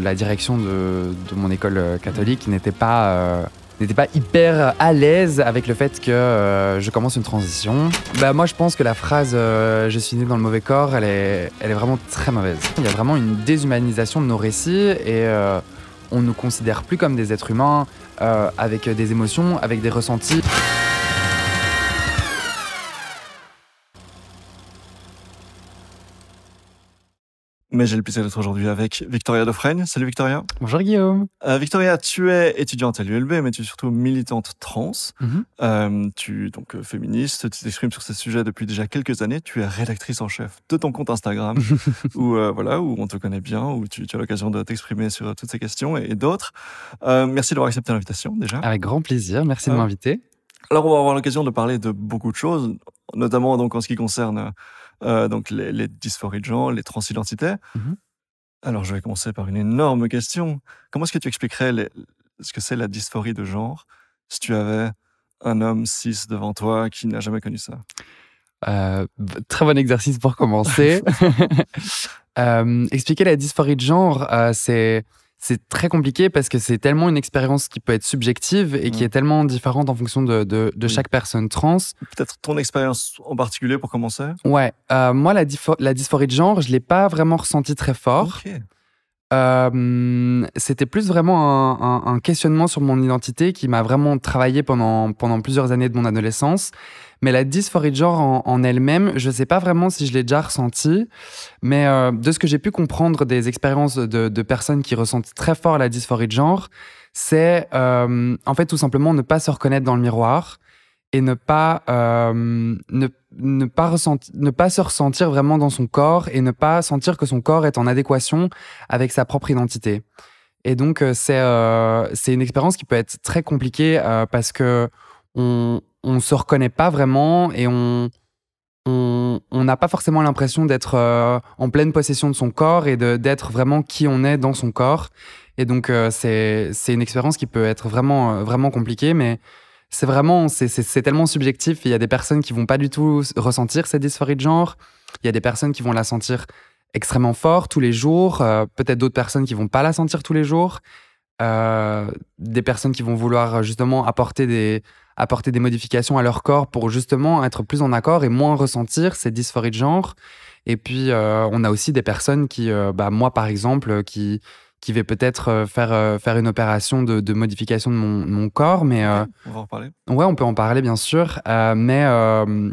La direction de mon école catholique n'était pas hyper à l'aise avec le fait que je commence une transition. Moi, je pense que la phrase je suis né dans le mauvais corps, elle est vraiment très mauvaise. Il y a vraiment une déshumanisation de nos récits et on ne nous considère plus comme des êtres humains avec des émotions, avec des ressentis. Mais j'ai le plaisir d'être aujourd'hui avec Victoria Defraigne. Salut Victoria. Bonjour Guillaume. Victoria, tu es étudiante à l'ULB, mais tu es surtout militante trans. Tu es donc féministe, tu t'exprimes sur ces sujets depuis déjà quelques années. Tu es rédactrice en chef de ton compte Instagram, où on te connaît bien, où tu as l'occasion de t'exprimer sur toutes ces questions et d'autres. Merci d'avoir accepté l'invitation déjà. Avec grand plaisir, merci de m'inviter. Alors on va avoir l'occasion de parler de beaucoup de choses, notamment donc en ce qui concerne donc les dysphories de genre, les transidentités. Alors, je vais commencer par une énorme question. Comment est-ce que tu expliquerais ce que c'est la dysphorie de genre si tu avais un homme cis devant toi qui n'a jamais connu ça? Très bon exercice pour commencer. Expliquer la dysphorie de genre, c'est très compliqué parce que c'est tellement une expérience qui peut être subjective et qui est tellement différente en fonction de chaque personne trans. Peut-être ton expérience en particulier pour commencer? Ouais, moi la dysphorie de genre, je l'ai pas vraiment ressenti très fort. Okay. C'était plus vraiment un questionnement sur mon identité qui m'a vraiment travaillé pendant plusieurs années de mon adolescence. Mais la dysphorie de genre en elle-même, je sais pas vraiment si je l'ai déjà ressentie, mais de ce que j'ai pu comprendre des expériences de personnes qui ressentent très fort la dysphorie de genre, c'est en fait tout simplement ne pas se reconnaître dans le miroir et ne pas se ressentir vraiment dans son corps et ne pas sentir que son corps est en adéquation avec sa propre identité. Et donc c'est une expérience qui peut être très compliquée parce que on se reconnaît pas vraiment et on n'a pas forcément l'impression d'être en pleine possession de son corps et d'être vraiment qui on est dans son corps. Et donc c'est une expérience qui peut être vraiment vraiment compliquée, mais c'est tellement subjectif. Il y a des personnes qui vont pas du tout ressentir cette dysphorie de genre. Il y a des personnes qui vont la sentir extrêmement fort tous les jours. Peut-être d'autres personnes qui vont pas la sentir tous les jours. Des personnes qui vont vouloir justement apporter des modifications à leur corps pour justement être plus en accord et moins ressentir cette dysphorie de genre. Et puis, on a aussi des personnes qui, moi par exemple, qui vais peut-être faire une opération de modification de mon corps, mais on va en parler. Ouais, on peut en parler bien sûr, mais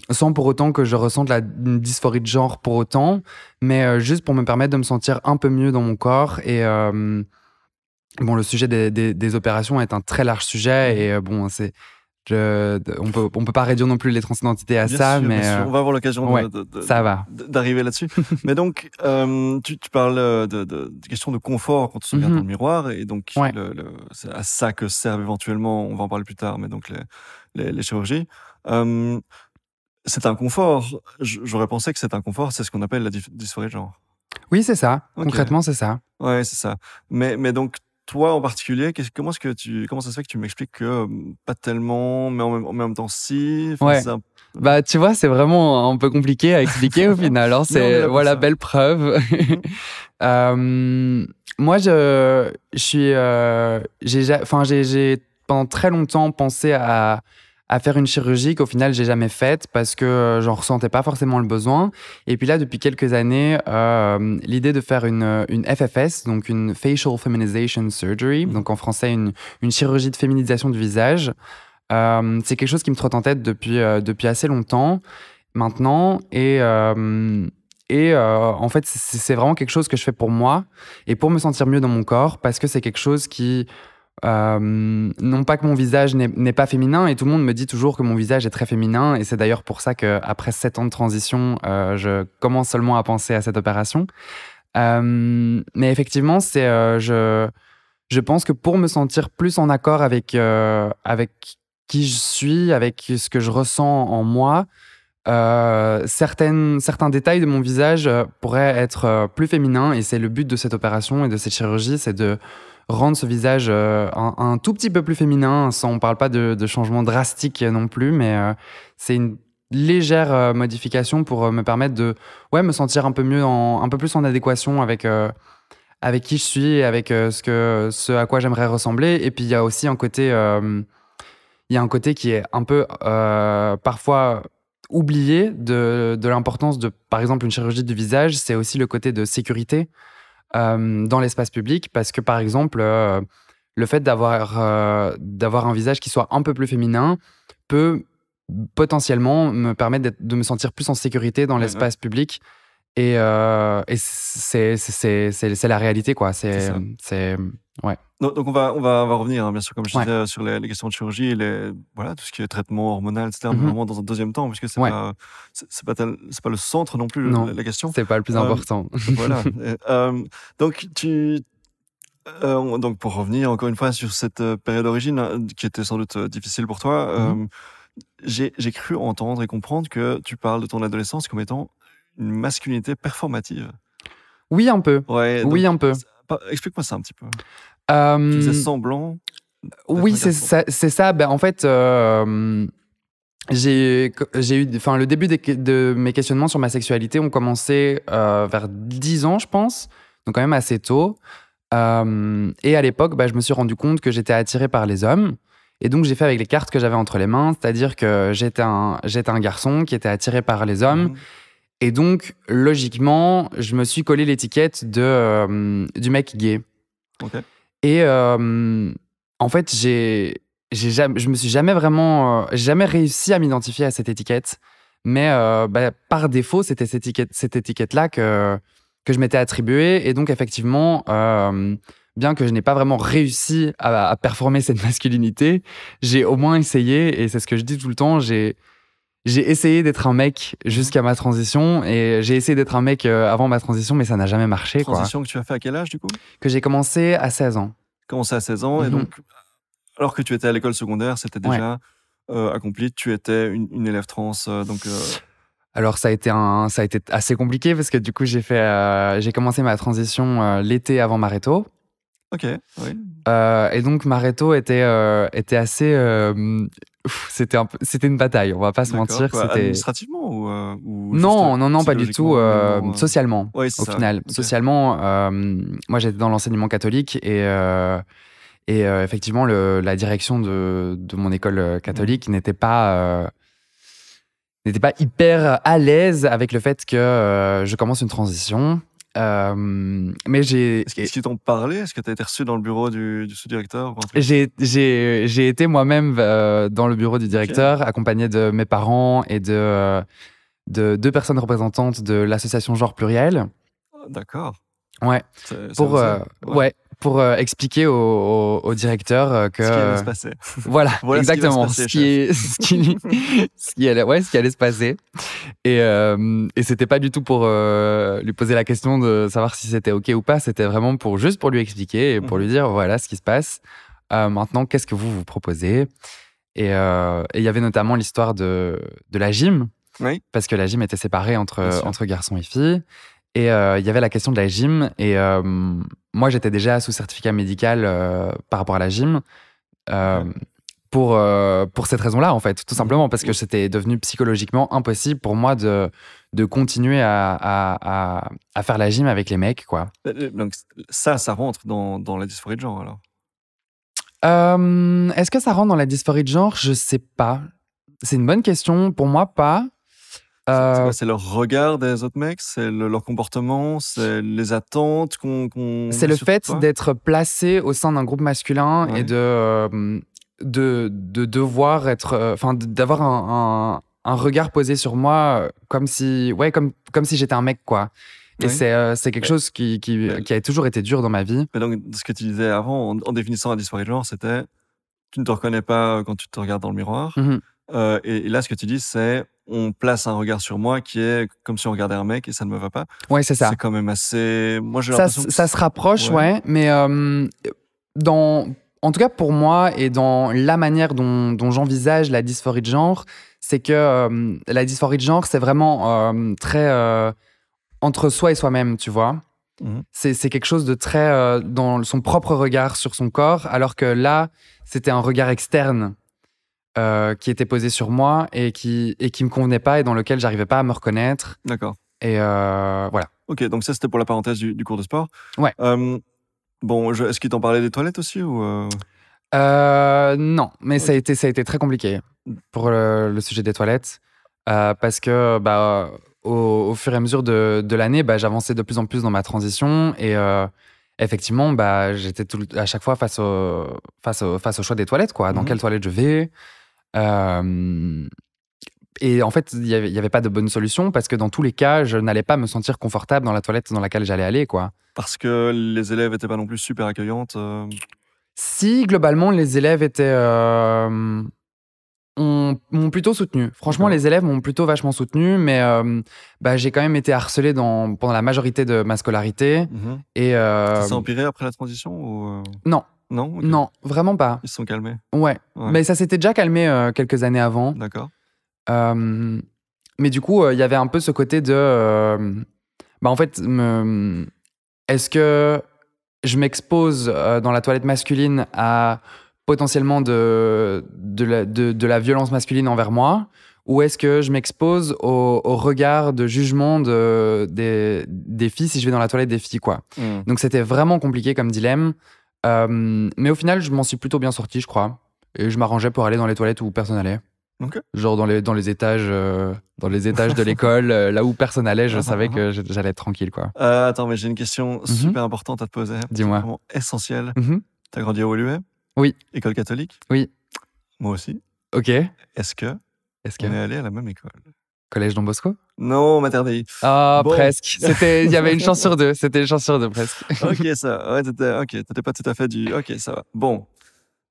sans pour autant que je ressente une dysphorie de genre pour autant, mais juste pour me permettre de me sentir un peu mieux dans mon corps. Et bon, le sujet des opérations est un très large sujet et bon, on peut pas réduire non plus les transidentités à bien ça, sûr, mais bien sûr. On va avoir l'occasion d'arriver là-dessus. Mais donc, tu parles de questions de confort quand on se regarde dans le miroir, et donc c'est à ça que servent éventuellement, on va en parler plus tard, mais donc les chirurgies. C'est un confort. J'aurais pensé que c'est un confort, c'est ce qu'on appelle la dysphorie de genre. Oui, c'est ça. Okay. Concrètement, c'est ça. Ouais, c'est ça. Mais donc, toi en particulier, comment ça se fait que tu m'expliques que pas tellement, mais en même temps si? Ouais. Tu vois, c'est vraiment un peu compliqué à expliquer au final. Alors, c'est belle preuve. Moi, j'ai pendant très longtemps pensé à faire une chirurgie qu'au final j'ai jamais faite parce que j'en ressentais pas forcément le besoin. Et puis là, depuis quelques années, l'idée de faire une FFS, donc une Facial Feminization Surgery, donc en français une chirurgie de féminisation du visage, c'est quelque chose qui me trotte en tête depuis assez longtemps maintenant. Et en fait, c'est vraiment quelque chose que je fais pour moi et pour me sentir mieux dans mon corps, parce que c'est quelque chose qui non pas que mon visage n'est pas féminin, et tout le monde me dit toujours que mon visage est très féminin, et c'est d'ailleurs pour ça qu'après 7 ans de transition, je commence seulement à penser à cette opération. Mais effectivement, je pense que pour me sentir plus en accord avec qui je suis, avec ce que je ressens en moi, certains détails de mon visage pourraient être plus féminins, et c'est le but de cette opération et de cette chirurgie, c'est de rendre ce visage un tout petit peu plus féminin. On ne parle pas de changement drastique non plus, mais c'est une légère modification pour me permettre de me sentir un peu mieux, un peu plus en adéquation avec avec qui je suis, avec ce à quoi j'aimerais ressembler. Et puis il y a aussi un côté, qui est un peu parfois oublié de l'importance de, par exemple, une chirurgie du visage. C'est aussi le côté de sécurité dans l'espace public, parce que par exemple, le fait d'avoir un visage qui soit un peu plus féminin peut potentiellement me permettre de me sentir plus en sécurité dans l'espace public. Et c'est la réalité, quoi. C'est ouais. Donc on va revenir, hein, bien sûr, comme je disais, sur les questions de chirurgie et voilà, tout ce qui est traitement hormonal, etc. Mais vraiment dans un deuxième temps, puisque c'est pas le centre non plus, la question. C'est pas le plus important. Voilà. Donc donc pour revenir encore une fois sur cette période d'origine qui était sans doute difficile pour toi, j'ai cru entendre et comprendre que tu parles de ton adolescence comme étant une masculinité performative. Oui, un peu. Ouais, oui, un peu. Explique-moi ça un petit peu. Tu faisais semblant. Oui, c'est ça. Ben, en fait, j'ai eu, le début de mes questionnements sur ma sexualité ont commencé vers 10 ans, je pense, donc quand même assez tôt. Et à l'époque, je me suis rendu compte que j'étais attiré par les hommes. Et donc, j'ai fait avec les cartes que j'avais entre les mains, c'est-à-dire que j'étais un garçon qui était attiré par les hommes. Et donc, logiquement, je me suis collé l'étiquette du mec gay. Okay. Et en fait, je me suis jamais vraiment, jamais réussi à m'identifier à cette étiquette. Mais par défaut, c'était cette étiquette-là que je m'étais attribuée. Et donc, effectivement, bien que je n'ai pas vraiment réussi à performer cette masculinité, j'ai au moins essayé. Et c'est ce que je dis tout le temps, j'ai essayé d'être un mec jusqu'à ma transition, et j'ai essayé d'être un mec avant ma transition, mais ça n'a jamais marché. Transition que tu as fait à quel âge, du coup ? Que j'ai commencé à 16 ans. Commencé à 16 ans, et donc, alors que tu étais à l'école secondaire, c'était déjà accompli, tu étais une élève trans, donc... Alors ça a été assez compliqué, parce que du coup, j'ai commencé ma transition l'été avant ma réto. Ok, oui. Et donc ma réto était assez... c'était une bataille, on va pas se mentir. Quoi, administrativement ou non, pas du tout. Socialement, oui, au final. Okay. Socialement, moi j'étais dans l'enseignement catholique, et effectivement la direction de mon école catholique n'était pas hyper à l'aise avec le fait que je commence une transition. Mais Est-ce qu'ils t'ont parlé ? Est-ce que tu as été reçu dans le bureau du sous-directeur ? J'ai été moi-même dans le bureau du directeur, accompagné de mes parents et de 2 personnes représentantes de l'association Genre Pluriel. D'accord. Ouais. Pour expliquer au directeur que... Ce qui allait se passer. Voilà, exactement. Ce qui allait se passer. Et c'était pas du tout pour lui poser la question de savoir si c'était OK ou pas. C'était vraiment juste pour lui expliquer et pour lui dire, voilà ce qui se passe. Maintenant, qu'est-ce que vous proposez ? Et il y avait notamment l'histoire de la gym. Oui. Parce que la gym était séparée entre garçons et filles. Et il y avait la question de la gym. Et moi, j'étais déjà sous certificat médical par rapport à la gym. Pour cette raison-là, en fait, tout simplement, parce que c'était devenu psychologiquement impossible pour moi de continuer à faire la gym avec les mecs, quoi. Donc ça rentre dans la dysphorie de genre, alors ? Est-ce que ça rentre dans la dysphorie de genre ? Je sais pas. C'est une bonne question. Pour moi, pas. C'est leur regard des autres mecs, c'est leur comportement, c'est les attentes qu'on c'est le fait d'être placé au sein d'un groupe masculin et de devoir être, d'avoir un regard posé sur moi comme si j'étais un mec, quoi. Et c'est quelque chose qui a toujours été dur dans ma vie. Mais donc, ce que tu disais avant, en définissant la dysphorie de genre, c'était tu ne te reconnais pas quand tu te regardes dans le miroir. Et là, ce que tu dis, c'est on place un regard sur moi qui est comme si on regardait un mec et ça ne me va pas. Ouais, c'est ça. C'est quand même assez... Moi, j'ai l'impression que ça se rapproche, mais en tout cas pour moi et dans la manière dont j'envisage la dysphorie de genre, c'est que la dysphorie de genre, c'est vraiment très entre soi et soi-même, tu vois. C'est quelque chose de très dans son propre regard sur son corps, alors que là, c'était un regard externe qui était posé sur moi et qui me convenait pas et dans lequel j'arrivais pas à me reconnaître. D'accord. Et voilà. Ok, donc ça, c'était pour la parenthèse du cours de sport. Ouais. Bon, est-ce qu'ils t'en parlaient des toilettes aussi ou Non, mais ça a été très compliqué pour le sujet des toilettes. Parce que au fur et à mesure de l'année, j'avançais de plus en plus dans ma transition et effectivement, j'étais à chaque fois face au choix des toilettes, quoi. Dans quelle toilette je vais et en fait, il y avait pas de bonne solution parce que dans tous les cas, je n'allais pas me sentir confortable dans la toilette dans laquelle j'allais aller, quoi. Parce que les élèves étaient pas non plus super accueillantes. Si, globalement, les élèves m'ont plutôt soutenu. Franchement, les élèves m'ont plutôt vachement soutenu, mais j'ai quand même été harcelé pendant la majorité de ma scolarité. Et ça s'est empiré après la transition ou Non. Non, okay. Non, vraiment pas. Ils se sont calmés. Ouais. Mais ça s'était déjà calmé quelques années avant. D'accord. Mais du coup, il y avait un peu ce côté de... en fait, est-ce que je m'expose dans la toilette masculine à potentiellement de la violence masculine envers moi, ou est-ce que je m'expose au regard de jugement des filles si je vais dans la toilette des filles, quoi. Donc c'était vraiment compliqué comme dilemme, mais au final je m'en suis plutôt bien sorti, je crois, et je m'arrangeais pour aller dans les toilettes où personne allait. Okay. Genre dans les étages de l'école, là où personne allait, je savais que j'allais être tranquille, quoi. Attends, mais j'ai une question super importante à te poser. Dis-moi. Vraiment essentielle. T'as grandi à Woluwe? Oui. École catholique? Oui. Moi aussi. Ok. Est-ce que on est allé à la même école? Collège Don Bosco? Non, maternelle. Ah, presque. Il y avait une chance sur deux. C'était une chance sur deux, presque. Ok, ça. Ouais, t'étais pas tout à fait du. Ok, ça va. Bon.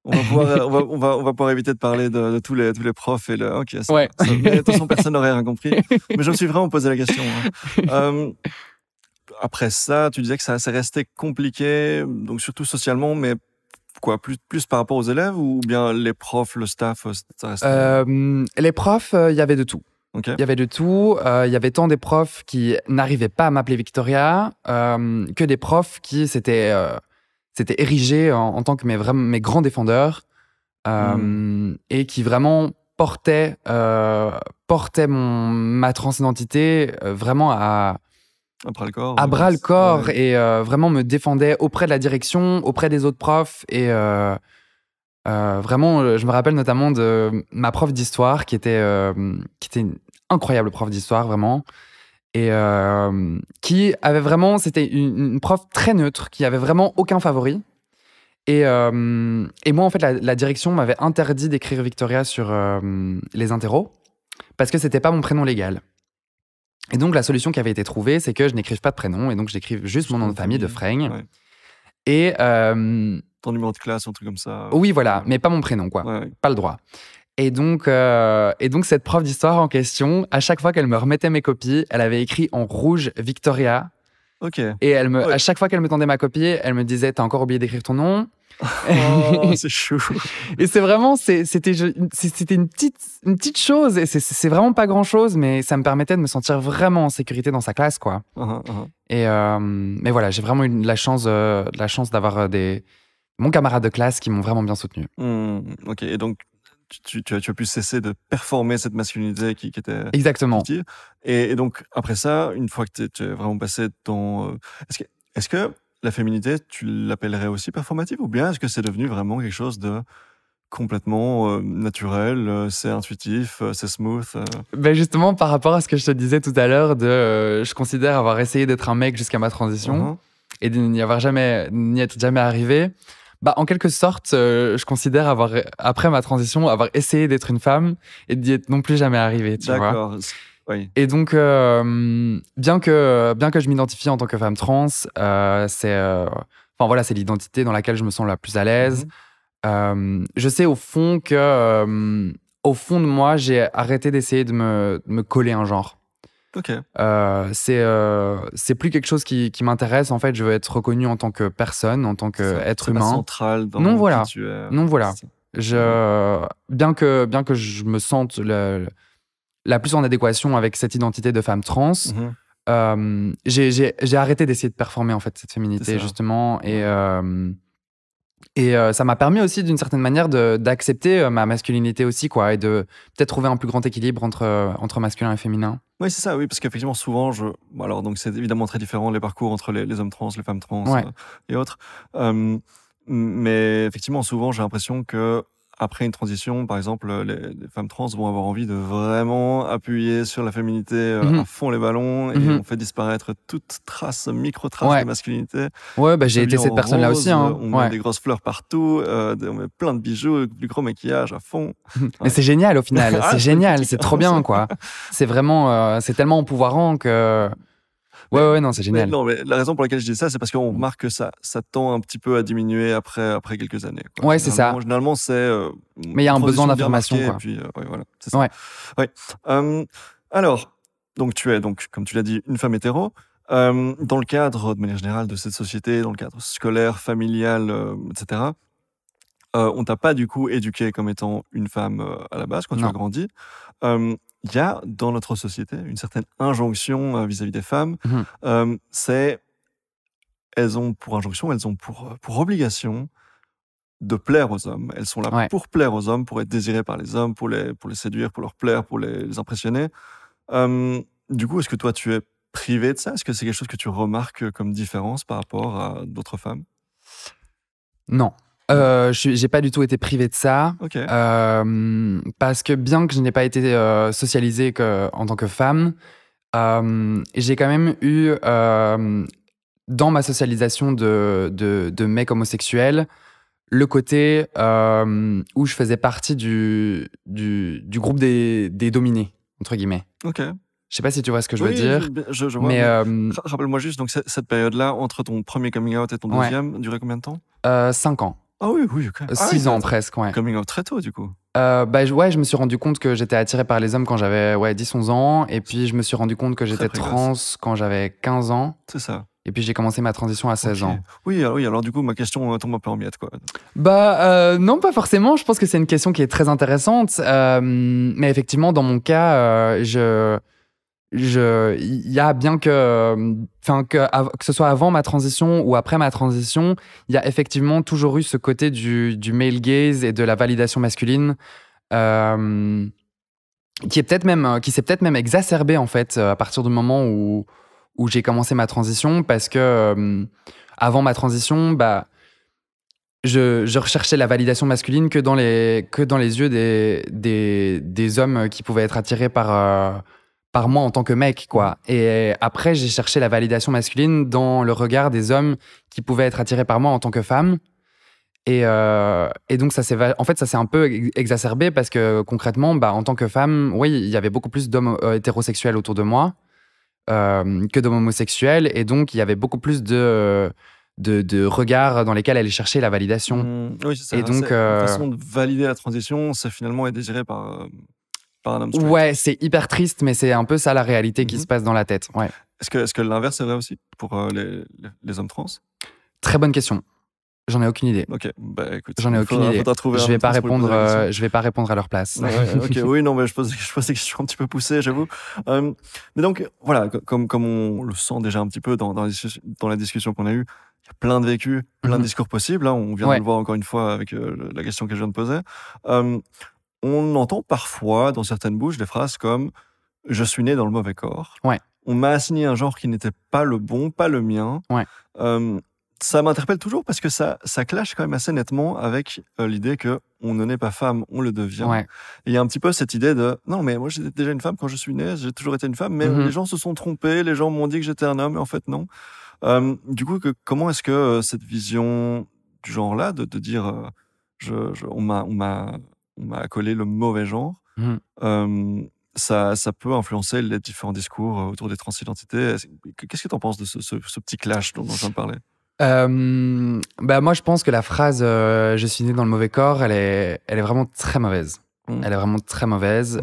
On va pouvoir éviter de parler de tous les profs et le. Ok, ça. Ouais. Ça. Mais de toute façon, personne n'aurait rien compris. Mais je me suis vraiment posé la question. Après ça, tu disais que ça s'est resté compliqué, donc surtout socialement, mais quoi, plus par rapport aux élèves ou bien les profs, le staff, ça restait... Les profs, il y avait de tout. Okay. Il y avait de tout. Il y avait tant des profs qui n'arrivaient pas à m'appeler Victoria que des profs qui s'étaient érigés en tant que mes grands défendeurs et qui vraiment portaient ma transidentité vraiment à bras le corps ouais. Et vraiment me défendaient auprès de la direction, auprès des autres profs et vraiment, je me rappelle notamment de ma prof d'histoire qui était une incroyable prof d'histoire, vraiment. Et qui avait vraiment... C'était une prof très neutre, qui avait vraiment aucun favori. Et moi, en fait, la direction m'avait interdit d'écrire Victoria sur les interros parce que c'était pas mon prénom légal. Et donc, la solution qui avait été trouvée, c'est que je n'écrive pas de prénom et donc j'écrive juste mon nom de famille de Freng. Ouais. Et... ton numéro de classe, un truc comme ça. Oui, voilà, mais pas mon prénom, quoi. Ouais. Pas le droit. Et donc cette prof d'histoire en question, à chaque fois qu'elle me remettait mes copies, elle avait écrit en rouge Victoria. Ok. Et à chaque fois qu'elle me tendait ma copie, elle me disait « T'as encore oublié d'écrire ton nom ?» Oh, c'est chou. Et c'est vraiment, c'était une petite chose, et c'est vraiment pas grand chose, mais ça me permettait de me sentir vraiment en sécurité dans sa classe, quoi. Et mais voilà, j'ai vraiment eu la chance d'avoir mon camarade de classe qui m'ont vraiment bien soutenu. Ok, et donc tu as pu cesser de performer cette masculinité qui était exactement fictive. Et donc après ça, une fois que tu es vraiment passé ton est-ce que la féminité, tu l'appellerais aussi performative, ou bien est-ce que c'est devenu vraiment quelque chose de complètement naturel, c'est intuitif, c'est smooth Ben justement, par rapport à ce que je te disais tout à l'heure, je considère avoir essayé d'être un mec jusqu'à ma transition et de n'y être jamais arrivé. En quelque sorte, je considère après ma transition, avoir essayé d'être une femme et d'y être non plus jamais arrivé, tu vois. D'accord. Oui. Et donc, bien que je m'identifie en tant que femme trans, c'est l'identité dans laquelle je me sens la plus à l'aise. Je sais au fond que, au fond de moi, j'ai arrêté d'essayer de me coller un genre. Ok. C'est plus quelque chose qui m'intéresse. En fait, je veux être reconnu en tant que personne, en tant qu'être humain. C'est pas central dans qui tu es. Non, voilà. Bien que je me sente la plus en adéquation avec cette identité de femme trans, j'ai arrêté d'essayer de performer en fait cette féminité justement, et Et ça m'a permis aussi, d'une certaine manière, d'accepter ma masculinité aussi, quoi, et de peut-être trouver un plus grand équilibre entre masculin et féminin. Oui, c'est ça, oui, parce qu'effectivement, souvent, alors, donc, c'est évidemment très différent, les parcours entre les hommes trans, les femmes trans et autres. Mais effectivement, souvent, j'ai l'impression que après une transition, par exemple, les femmes trans vont avoir envie de vraiment appuyer sur la féminité à fond les ballons et on fait disparaître toute trace, micro-trace de masculinité. Ouais, bah, j'ai été cette personne-là aussi. Hein. On met des grosses fleurs partout, on met plein de bijoux, du gros maquillage à fond. Mais c'est génial au final, c'est génial, c'est trop bien, quoi. C'est vraiment, c'est tellement empouvoirant que... Ouais, non, c'est génial. Mais la raison pour laquelle je dis ça, c'est parce qu'on remarque que ça tend un petit peu à diminuer après quelques années. Quoi. Ouais, c'est ça. Généralement, c'est... mais il y a un besoin d'affirmation, quoi. Et puis, voilà, c'est ça. Ouais. Alors, donc tu es, comme tu l'as dit, une femme hétéro. Dans le cadre, de manière générale, de cette société, dans le cadre scolaire, familial, etc., on t'a pas, du coup, éduqué comme étant une femme à la base, quand tu as grandi. Il y a dans notre société une certaine injonction vis-à-vis des femmes. Elles ont pour injonction, elles ont pour obligation de plaire aux hommes. Elles sont là pour plaire aux hommes, pour être désirées par les hommes, pour les séduire, pour leur plaire, pour les impressionner. Du coup, est-ce que toi, tu es privé de ça? Est-ce que c'est quelque chose que tu remarques comme différence par rapport à d'autres femmes? Non. J'ai pas du tout été privé de ça. Okay. Parce que bien que je n'ai pas été socialisée en tant que femme, j'ai quand même eu, dans ma socialisation de mec homosexuel, le côté où je faisais partie du groupe des dominés, entre guillemets. Ok. Je sais pas si tu vois ce que je veux dire. Je vois. Mais rappelle-moi juste, donc cette période-là, entre ton premier coming out et ton deuxième, durait combien de temps? 5 ans. Ah oui, okay. 6 ans presque, ouais. Coming out très tôt, du coup. Je me suis rendu compte que j'étais attiré par les hommes quand j'avais 10-11 ans. Et puis, je me suis rendu compte que j'étais trans quand j'avais 15 ans. C'est ça. Et puis, j'ai commencé ma transition à 16 ans. Oui, alors du coup, ma question tombe un peu en miettes, quoi. Non, pas forcément. Je pense que c'est une question qui est très intéressante. Mais effectivement, dans mon cas, il y a bien que ce soit avant ma transition ou après ma transition, il y a effectivement toujours eu ce côté du male gaze et de la validation masculine qui s'est peut-être même exacerbé en fait à partir du moment où j'ai commencé ma transition, parce que avant ma transition, je recherchais la validation masculine que dans les yeux des hommes qui pouvaient être attirés par moi en tant que mec, quoi. Et après, j'ai cherché la validation masculine dans le regard des hommes qui pouvaient être attirés par moi en tant que femme. Et donc, ça s'est un peu exacerbé parce que concrètement, en tant que femme, oui, il y avait beaucoup plus d'hommes hétérosexuels autour de moi que d'hommes homosexuels. Et donc, il y avait beaucoup plus de regards dans lesquels aller chercher la validation. Oui, c'est ça. Et donc, la façon de valider la transition, c'est finalement être désiré par un homme straight. Ouais, c'est hyper triste, mais c'est un peu ça la réalité qui se passe dans la tête. Ouais. Est-ce que l'inverse est vrai aussi pour les hommes trans? Très bonne question. J'en ai aucune idée. Ok, écoute. J'en ai aucune idée. Je vais pas répondre à leur place. Ok, oui, non, mais je pose des questions un petit peu poussées, j'avoue. Mais donc, voilà, comme on le sent déjà un petit peu dans la discussion qu'on a eue, il y a plein de vécus, plein de discours possibles. Hein, on vient de le voir encore une fois avec la question que je viens de poser. On entend parfois, dans certaines bouches, des phrases comme « je suis né dans le mauvais corps ». On m'a assigné un genre qui n'était pas le bon, pas le mien. Ça m'interpelle toujours parce que ça clash quand même assez nettement avec l'idée qu'on ne naît pas femme, on le devient. Et il y a un petit peu cette idée de « non, mais moi j'étais déjà une femme quand je suis né, j'ai toujours été une femme, mais les gens se sont trompés, les gens m'ont dit que j'étais un homme, et en fait non ». Du coup, comment est-ce que cette vision du genre-là, de dire on m'a accolé le mauvais genre, ça peut influencer les différents discours autour des transidentités. Qu'est-ce que tu en penses de ce petit clash dont je viens de parler? Moi, je pense que la phrase je suis né dans le mauvais corps, elle est vraiment très mauvaise. Elle est vraiment très mauvaise.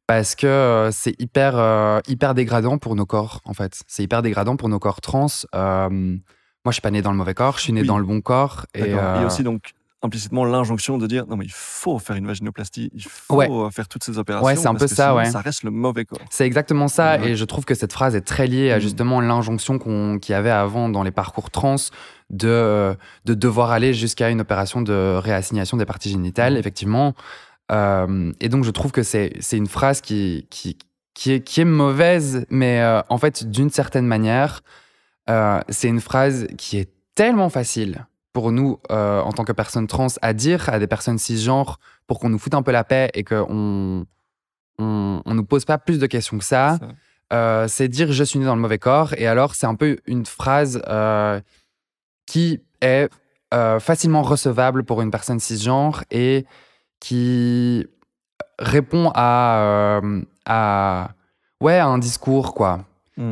Parce que c'est hyper dégradant pour nos corps, en fait. C'est hyper dégradant pour nos corps trans. Moi, je suis pas né dans le mauvais corps, je suis né dans le bon corps. Et aussi, donc, implicitement, l'injonction de dire non, mais il faut faire une vaginoplastie, il faut faire toutes ces opérations. Ouais, c'est un peu ça, sinon, ça reste le mauvais corps. C'est exactement ça. Et je trouve que cette phrase est très liée à justement l'injonction qu'il y avait avant dans les parcours trans de devoir aller jusqu'à une opération de réassignation des parties génitales, effectivement. Et donc, je trouve que c'est une phrase qui est mauvaise, mais en fait, d'une certaine manière, c'est une phrase qui est tellement facile pour nous, en tant que personnes trans, à dire à des personnes cisgenres pour qu'on nous foute un peu la paix et qu'on nous pose pas plus de questions que ça. C'est dire « je suis né dans le mauvais corps ». Et alors, c'est un peu une phrase qui est facilement recevable pour une personne cisgenre et qui répond à un discours, quoi.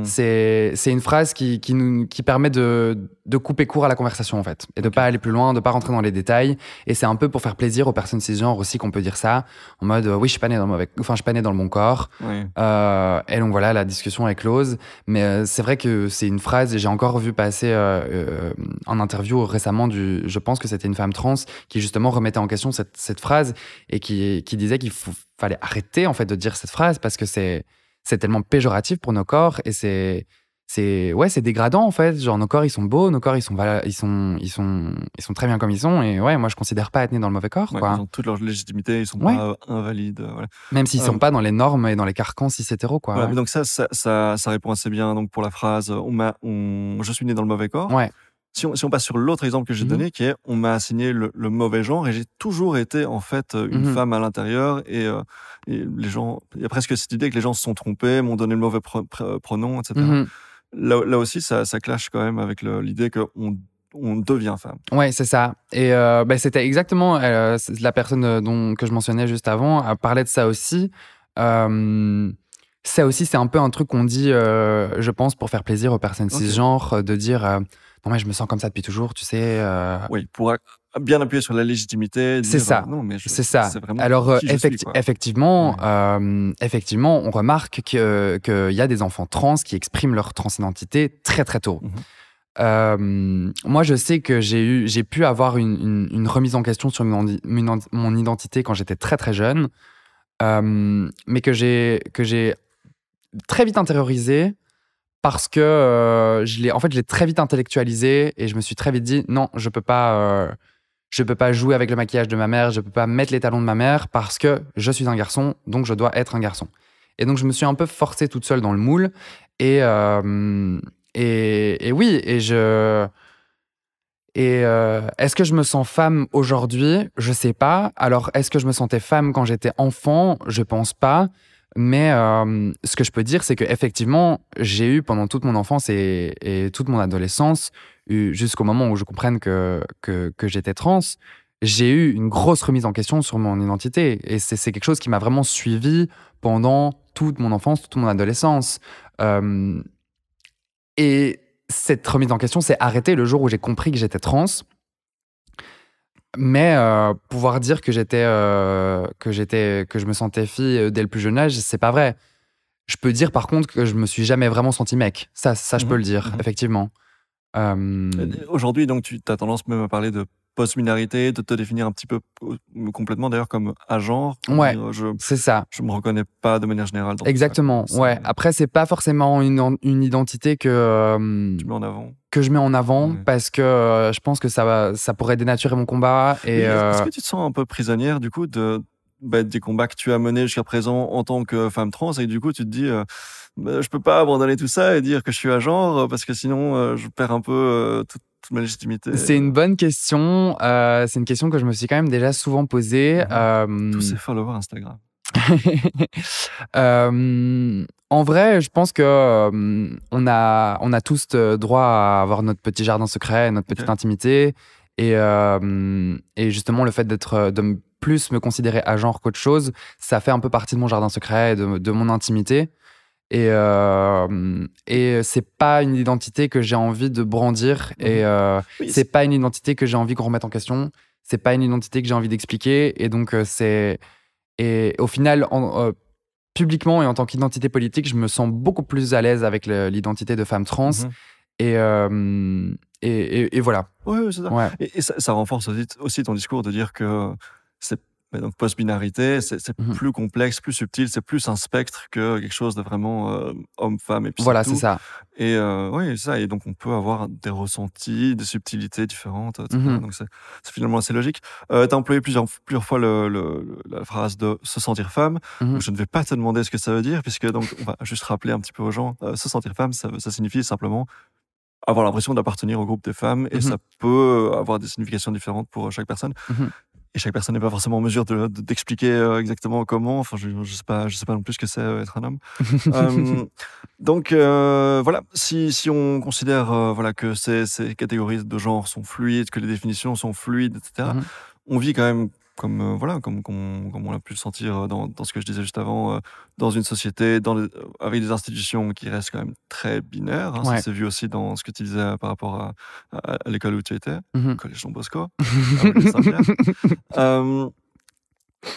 C'est une phrase qui permet de couper court à la conversation, en fait, et de pas aller plus loin, de pas rentrer dans les détails. Et c'est un peu pour faire plaisir aux personnes cisgenres aussi qu'on peut dire ça, en mode oui, je suis pas né dans le bon corps. Oui. Et donc voilà, la discussion est close. Mais c'est vrai que c'est une phrase, et j'ai encore vu passer en interview récemment je pense que c'était une femme trans qui justement remettait en question cette phrase et qui disait qu'il fallait arrêter en fait de dire cette phrase parce que c'est tellement péjoratif pour nos corps et c'est dégradant en fait. Genre nos corps ils sont beaux, nos corps ils sont très bien comme ils sont et ouais, moi je considère pas être né dans le mauvais corps, quoi. Ils ont toute leur légitimité, ils sont pas invalides. Voilà. Même s'ils sont pas dans les normes et dans les carcans cis-hétéros, quoi. Voilà, mais donc ça répond assez bien donc pour la phrase je suis né dans le mauvais corps. Ouais. Si on passe sur l'autre exemple que j'ai donné, qui est on m'a assigné le mauvais genre et j'ai toujours été en fait une femme à l'intérieur et les gens, il y a presque cette idée que les gens se sont trompés, m'ont donné le mauvais pronom, etc. Là aussi, ça clash quand même avec l'idée qu'on devient femme. Ouais, c'est ça. Et c'était exactement la personne que je mentionnais juste avant parlait de ça aussi. Ça aussi, c'est un peu un truc qu'on dit, je pense, pour faire plaisir aux personnes cisgenres, de dire non, mais je me sens comme ça depuis toujours, tu sais. Oui, pour bien appuyer sur la légitimité. C'est ça. Non, mais c'est ça. Vraiment alors, effectivement, on remarque qu'il y a des enfants trans qui expriment leur transidentité très, très tôt. Moi, je sais que j'ai pu avoir une remise en question sur mon identité quand j'étais très, très jeune, mais que j'ai très vite intériorisé. Parce que je l'ai très vite intellectualisé et je me suis très vite dit non, je peux pas jouer avec le maquillage de ma mère, je peux pas mettre les talons de ma mère parce que je suis un garçon, donc je dois être un garçon. Et donc je me suis un peu forcée toute seule dans le moule et oui, est-ce que je me sens femme aujourd'hui? Je sais pas. Alors est-ce que je me sentais femme quand j'étais enfant? Je pense pas. Mais ce que je peux dire, c'est qu'effectivement, j'ai eu pendant toute mon enfance et toute mon adolescence, jusqu'au moment où je comprenne que j'étais trans, j'ai eu une grosse remise en question sur mon identité. Et c'est quelque chose qui m'a vraiment suivi pendant toute mon enfance, toute mon adolescence. Et cette remise en question s'est arrêtée le jour où j'ai compris que j'étais trans. Mais pouvoir dire que je me sentais fille dès le plus jeune âge, c'est pas vrai. Je peux dire par contre que je me suis jamais vraiment senti mec. Ça je peux le dire, effectivement. Aujourd'hui, donc, tu as tendance même à parler de post-binarité, de te définir un petit peu complètement d'ailleurs comme agenre. Ouais, c'est ça. Je me reconnais pas de manière générale. Dans exactement, ouais. Après, c'est pas forcément une identité que tu mets en avant. Que je mets en avant parce que je pense que ça pourrait dénaturer mon combat. Et est-ce que tu te sens un peu prisonnière du coup des combats que tu as menés jusqu'à présent en tant que femme trans et du coup tu te dis je peux pas abandonner tout ça et dire que je suis agenre parce que sinon je perds un peu toute ma légitimité. C'est une bonne question. C'est une question que je me suis quand même déjà souvent posée. Tous ces followers Instagram. En vrai, je pense que on a tous droit à avoir notre petit jardin secret, notre petite intimité, et justement le fait de plus me considérer à genre qu'autre chose, ça fait un peu partie de mon jardin secret, de mon intimité, et c'est pas une identité que j'ai envie de brandir, et c'est pas une identité que j'ai envie qu'on remette en question, c'est pas une identité que j'ai envie d'expliquer, et donc et au final, publiquement et en tant qu'identité politique, je me sens beaucoup plus à l'aise avec l'identité de femme trans. Et voilà. Oui, c'est ça. Ouais. Et ça renforce aussi ton discours de dire que Mais donc post-binarité, c'est plus complexe, plus subtil, c'est plus un spectre que quelque chose de vraiment homme-femme et puis voilà, c'est tout. C'est ça. Et oui, ça. Et donc on peut avoir des ressentis, des subtilités différentes, etc. Donc c'est finalement assez logique. Tu as employé plusieurs fois la phrase de se sentir femme. Donc je ne vais pas te demander ce que ça veut dire, puisque donc on va juste rappeler un petit peu aux gens. Se sentir femme, ça signifie simplement avoir l'impression d'appartenir au groupe des femmes, et ça peut avoir des significations différentes pour chaque personne. Et chaque personne n'est pas forcément en mesure d'expliquer exactement comment. Enfin, je sais pas non plus ce que c'est être un homme. Donc voilà, si on considère voilà que ces catégories de genre sont fluides, que les définitions sont fluides, etc. On vit quand même comme voilà, comme on a pu le sentir dans ce que je disais juste avant, dans une société, avec des institutions qui restent quand même très binaires. Ça s'est vu aussi dans ce que tu disais par rapport à l'école où tu étais, collège Don Bosco.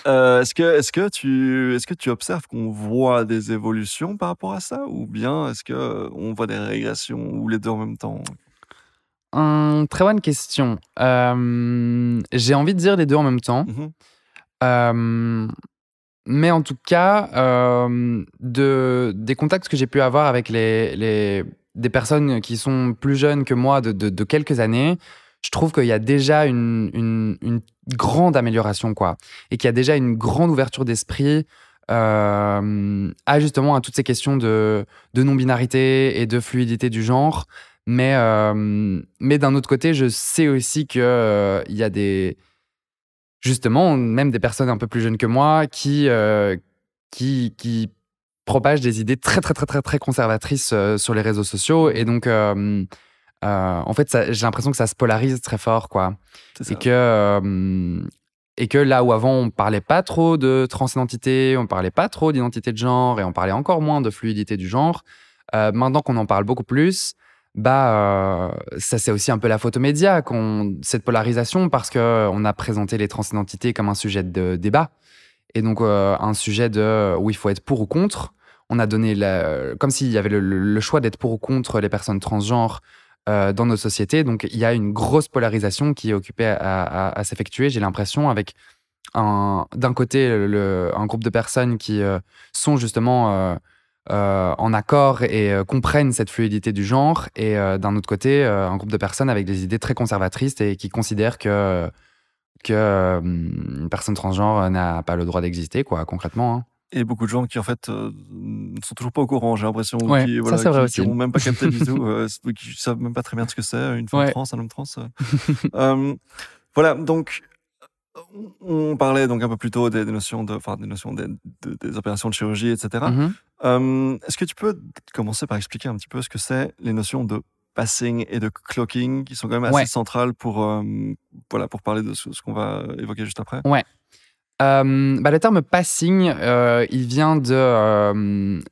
Est-ce que tu observes qu'on voit des évolutions par rapport à ça, ou bien est-ce que on voit des régressions, ou les deux en même temps? Très bonne question. J'ai envie de dire les deux en même temps. Mais en tout cas, des contacts que j'ai pu avoir avec des personnes qui sont plus jeunes que moi de quelques années, je trouve qu'il y a déjà une grande amélioration, quoi. Et qu'il y a déjà une grande ouverture d'esprit justement à toutes ces questions de non-binarité et de fluidité du genre. Mais d'un autre côté, je sais aussi qu'il y a justement, même des personnes un peu plus jeunes que moi qui propagent des idées très, très, très, très, très conservatrices sur les réseaux sociaux. Et donc, en fait, j'ai l'impression que ça se polarise très fort, quoi. Et que là où avant, on parlait pas trop de transidentité, on parlait pas trop d'identité de genre, et on parlait encore moins de fluidité du genre, maintenant qu'on en parle beaucoup plus, ça c'est aussi un peu la faute aux médias, cette polarisation, parce qu'on a présenté les transidentités comme un sujet de débat, et donc un sujet où il faut être pour ou contre. On a donné, comme s'il y avait le choix d'être pour ou contre les personnes transgenres dans notre société. Donc il y a une grosse polarisation qui est occupée à s'effectuer, j'ai l'impression, avec d'un côté un groupe de personnes qui sont justement en accord et comprennent cette fluidité du genre, et d'un autre côté, un groupe de personnes avec des idées très conservatrices et qui considèrent que une personne transgenre n'a pas le droit d'exister, quoi, concrètement. Et beaucoup de gens qui, en fait, ne sont toujours pas au courant, j'ai l'impression, qui n'ont même pas capté du tout, qui ne savent même pas très bien ce que c'est, une femme trans, un homme trans. Voilà, donc on parlait donc un peu plus tôt des notions des opérations de chirurgie, etc. Est-ce que tu peux commencer par expliquer un petit peu ce que c'est les notions de passing et de clocking, qui sont quand même assez centrales pour parler de ce qu'on va évoquer juste après? Le terme passing, il vient de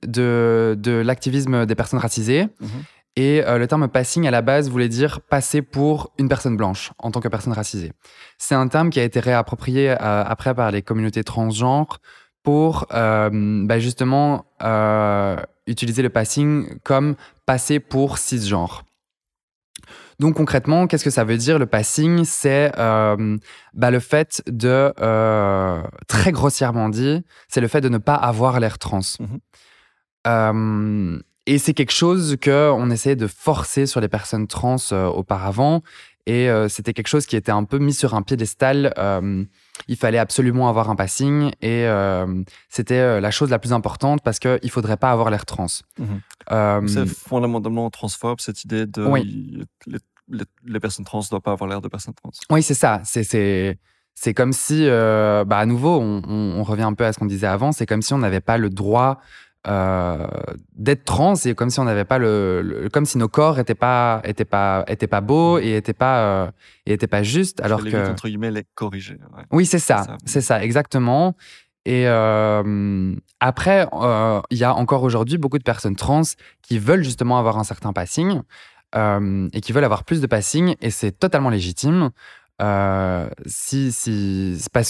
l'activisme des personnes racisées. Et le terme passing, à la base, voulait dire passer pour une personne blanche en tant que personne racisée. C'est un terme qui a été réapproprié après par les communautés transgenres pour justement utiliser le passing comme passer pour cisgenre. Donc concrètement, qu'est-ce que ça veut dire, le passing? C'est le fait de, très grossièrement dit, c'est le fait de ne pas avoir l'air trans. Et c'est quelque chose qu'on essayait de forcer sur les personnes trans auparavant. Et c'était quelque chose qui était un peu mis sur un piédestal. Il fallait absolument avoir un passing, et c'était la chose la plus importante, parce qu'il ne faudrait pas avoir l'air trans. C'est fondamentalement transphobe, cette idée de les personnes trans ne doivent pas avoir l'air de personnes trans. Oui, c'est ça. C'est comme si, à nouveau, on revient un peu à ce qu'on disait avant, c'est comme si on n'avait pas le droit d'être trans, et comme si on n'avait pas comme si nos corps étaient pas beaux et étaient pas justes, alors que vite, entre guillemets, les corriger. Oui, c'est ça, exactement. Et après, il y a encore aujourd'hui beaucoup de personnes trans qui veulent justement avoir un certain passing, et qui veulent avoir plus de passing, et c'est totalement légitime. Parce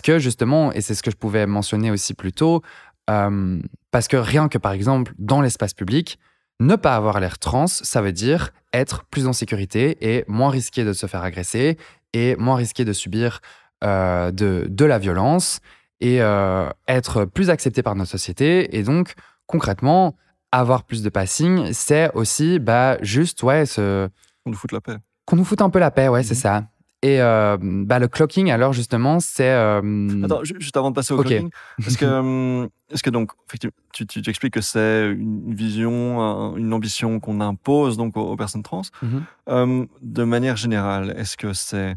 que justement, et c'est ce que je pouvais mentionner aussi plus tôt, parce que rien que, par exemple, dans l'espace public, ne pas avoir l'air trans, ça veut dire être plus en sécurité et moins risqué de se faire agresser et moins risqué de subir de la violence. et être plus accepté par notre société. Et donc, concrètement, avoir plus de passing, c'est aussi juste qu'on nous foute la paix. Qu'on nous foute un peu la paix, c'est ça. Et le clocking, alors justement, c'est... Attends, juste avant de passer au clocking, est-ce que donc, effectivement, tu expliques que c'est une vision, une ambition qu'on impose donc aux personnes trans. De manière générale, est-ce que c'est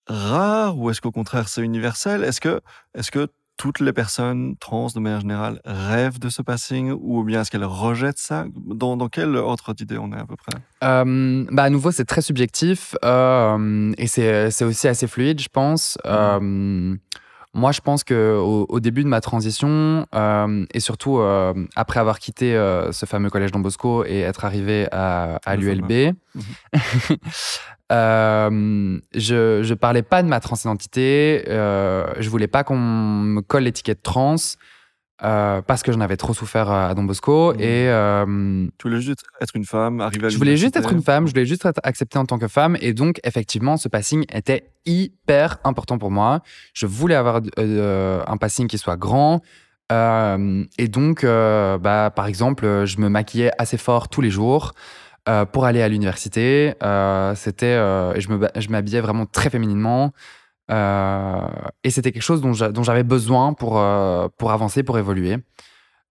rare ou est-ce qu'au contraire c'est universel? Est-ce que toutes les personnes trans, de manière générale, rêvent de ce passing ou bien est-ce qu'elles rejettent ça? Dans quel ordre d'idée on est à peu près? À nouveau, c'est très subjectif et c'est aussi assez fluide, je pense. Moi, je pense qu'au début de ma transition et surtout après avoir quitté ce fameux collège Don Bosco et être arrivé à l'ULB, je parlais pas de ma transidentité, je voulais pas qu'on me colle l'étiquette trans parce que j'en avais trop souffert à Don Bosco. Et tu voulais juste être une femme, arriver à l'université. Je voulais juste être une femme, je voulais juste être acceptée en tant que femme, et donc effectivement ce passing était hyper important pour moi. Je voulais avoir un passing qui soit grand. Et donc, par exemple, je me maquillais assez fort tous les jours pour aller à l'université. Je m'habillais vraiment très fémininement. Et c'était quelque chose dont j'avais besoin pour avancer, pour évoluer.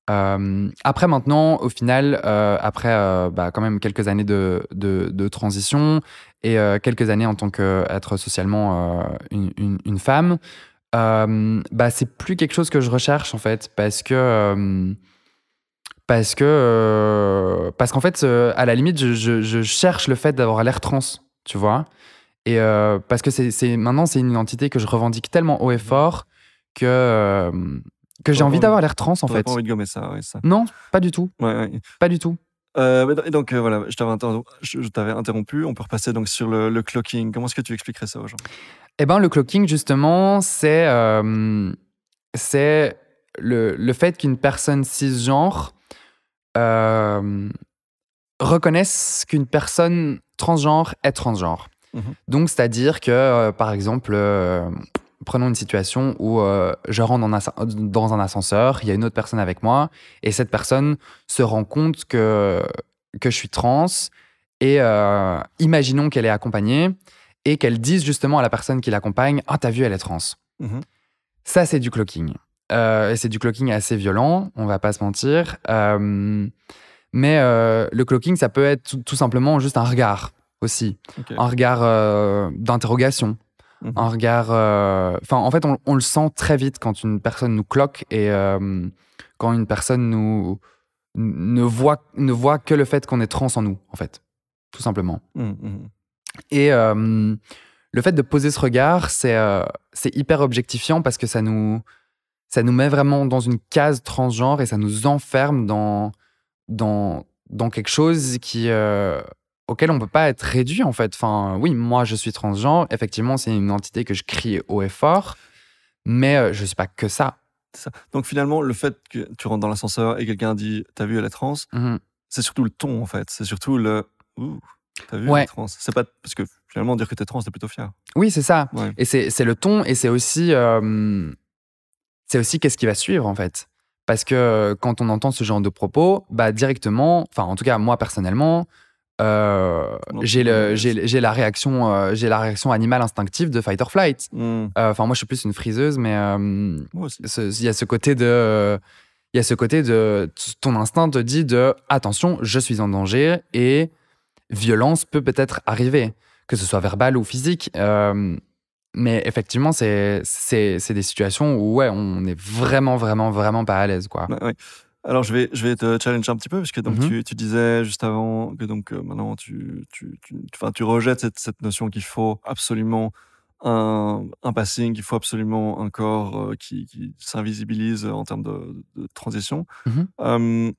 Après, maintenant, au final, après quand même quelques années de transition et quelques années en tant qu'être socialement une femme, c'est plus quelque chose que je recherche en fait, parce qu'en fait, à la limite, je cherche le fait d'avoir l'air trans, tu vois. Et parce que maintenant, c'est une identité que je revendique tellement haut et fort que j'ai envie d'avoir l'air trans, en fait. Pas envie de gommer ça, ça. Non, pas du tout. Ouais. Pas du tout. Et donc, voilà, je t'avais interrompu. On peut repasser donc sur le clocking. Comment est-ce que tu expliquerais ça aux gens? Eh ben, le clocking, justement, c'est le fait qu'une personne cisgenre reconnaisse qu'une personne transgenre est transgenre. Donc, c'est-à-dire que, par exemple, prenons une situation où je rentre dans un ascenseur, il y a une autre personne avec moi, et cette personne se rend compte que je suis trans, et imaginons qu'elle est accompagnée, et qu'elle dise justement à la personne qui l'accompagne « Ah, t'as vu, elle est trans ». Ça, c'est du clocking. Et c'est du clocking assez violent, on va pas se mentir. Mais le clocking, ça peut être tout simplement juste un regard aussi. Un regard d'interrogation. Un regard... en fait, on le sent très vite quand une personne nous cloque et quand une personne ne voit que le fait qu'on est trans en nous, en fait. Tout simplement. Et le fait de poser ce regard, c'est hyper objectifiant parce que ça nous met vraiment dans une case transgenre et ça nous enferme dans quelque chose auquel on ne peut pas être réduit, en fait. Enfin, oui, moi, je suis transgenre. Effectivement, c'est une identité que je crie haut et fort, mais je ne suis pas que ça. C'est ça. Donc, finalement, le fait que tu rentres dans l'ascenseur et quelqu'un dit « T'as vu, elle est trans », c'est surtout le ton, en fait. C'est surtout le « Ouh ». T'as vu, elle est trans. C'est pas parce que finalement dire que t'es trans, t'es plutôt fier. Oui, c'est ça. Ouais. Et c'est le ton, et c'est aussi qu'est-ce qui va suivre, en fait. Parce que quand on entend ce genre de propos, directement, enfin en tout cas moi personnellement, j'ai la réaction animale instinctive de fight or flight. Enfin moi je suis plus une friseuse, mais il y a ce côté de ton instinct te dit de attention, je suis en danger et violence peut-être arriver, que ce soit verbal ou physique. Mais effectivement, c'est des situations où on est vraiment, vraiment, vraiment pas à l'aise, quoi. Ouais. Alors, je vais te challenger un petit peu, parce que donc, tu disais juste avant que donc, maintenant, tu rejettes cette notion qu'il faut absolument un passing, qu'il faut absolument un corps qui s'invisibilise en termes de transition. Mais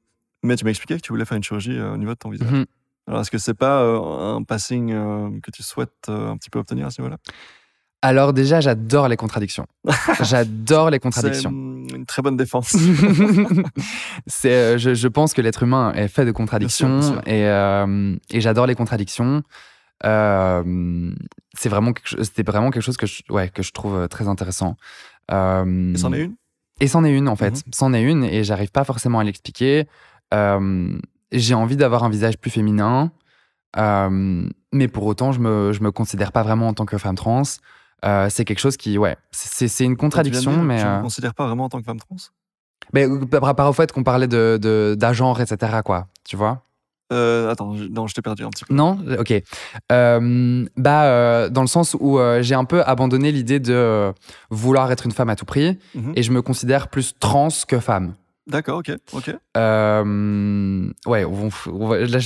tu m'as expliqué que tu voulais faire une chirurgie au niveau de ton visage. Alors, est-ce que c'est pas un passing que tu souhaites un petit peu obtenir à ce niveau-là? Alors déjà, j'adore les contradictions. J'adore les contradictions. C'est une très bonne défense. Je pense que l'être humain est fait de contradictions, bien sûr. Et j'adore les contradictions. c'était vraiment quelque chose que je trouve très intéressant. Et c'en est une? Et c'en est une, en fait. C'en est une, et j'arrive pas forcément à l'expliquer. J'ai envie d'avoir un visage plus féminin, mais pour autant, je me considère pas vraiment en tant que femme trans. C'est quelque chose qui, c'est une contradiction, mais... Tu ne me considères pas vraiment en tant que femme trans? Mais par rapport au fait qu'on parlait d'agenre, etc., quoi, tu vois? Attends, non, je t'ai perdu un petit peu. Non? Ok. Dans le sens où j'ai un peu abandonné l'idée de vouloir être une femme à tout prix, et je me considère plus trans que femme. D'accord, ok. Là, je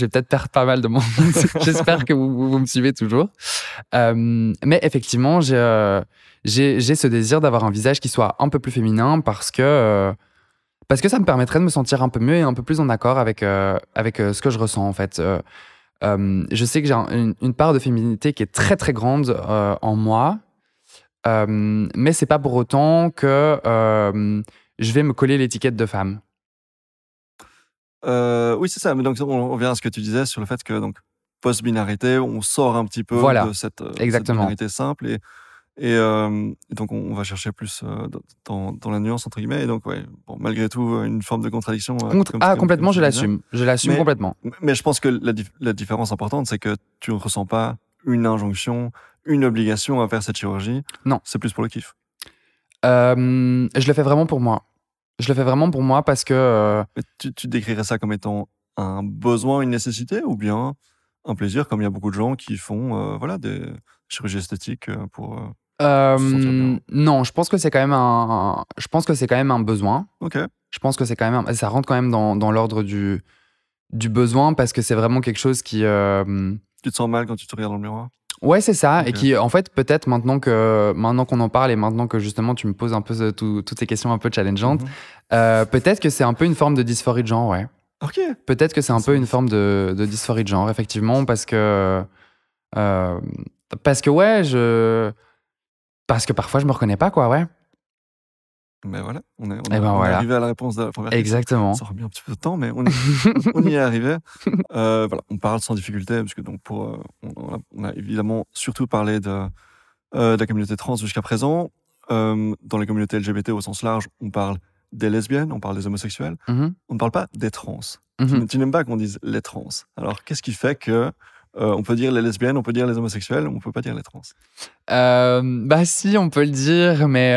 vais peut-être perdre pas mal de monde. J'espère que vous me suivez toujours. Mais effectivement, j'ai ce désir d'avoir un visage qui soit un peu plus féminin parce que ça me permettrait de me sentir un peu mieux et un peu plus en accord avec ce que je ressens, en fait. Je sais que j'ai une part de féminité qui est très, très grande en moi, mais c'est pas pour autant que je vais me coller l'étiquette de femme. Oui, c'est ça. Mais donc, on revient à ce que tu disais sur le fait que, donc, post-binarité, on sort un petit peu de cette binarité simple et donc on va chercher plus dans la nuance, entre guillemets. Et donc, malgré tout, une forme de contradiction. Complètement, je l'assume. Je l'assume complètement. Mais je pense que la différence importante, c'est que tu ne ressens pas une injonction, une obligation à faire cette chirurgie. Non. C'est plus pour le kiff. Je le fais vraiment pour moi. Je le fais vraiment pour moi parce que... Tu décrirais ça comme étant un besoin, une nécessité, ou bien un plaisir, comme il y a beaucoup de gens qui font des chirurgies esthétiques pour... non, je pense que c'est quand même un besoin. Ok. Je pense que c'est quand même ça rentre quand même dans l'ordre du besoin, parce que c'est vraiment quelque chose qui... Tu te sens mal quand tu te regardes dans le miroir? Ouais, c'est ça. Okay. Et qui, en fait, peut-être maintenant qu'on en parle et maintenant que justement tu me poses un peu toutes ces questions un peu challengeantes, peut-être que c'est un peu une forme de dysphorie de genre, ouais. Ok. Peut-être que c'est un peu une forme de dysphorie de genre, effectivement, parce que parfois je me reconnais pas, quoi, ouais. Mais voilà, on est arrivé à la réponse de la première question. Exactement. Ça aura mis un petit peu de temps, mais on y est arrivé. Voilà, on parle sans difficulté, parce que donc on a évidemment surtout parlé de la communauté trans jusqu'à présent. Dans les communautés LGBT au sens large, on parle des lesbiennes, on parle des homosexuels. On ne parle pas des trans. Tu n'aimes pas qu'on dise les trans. Alors, qu'est-ce qui fait que on peut dire les lesbiennes, on peut dire les homosexuels, on ne peut pas dire les trans? Si, on peut le dire, mais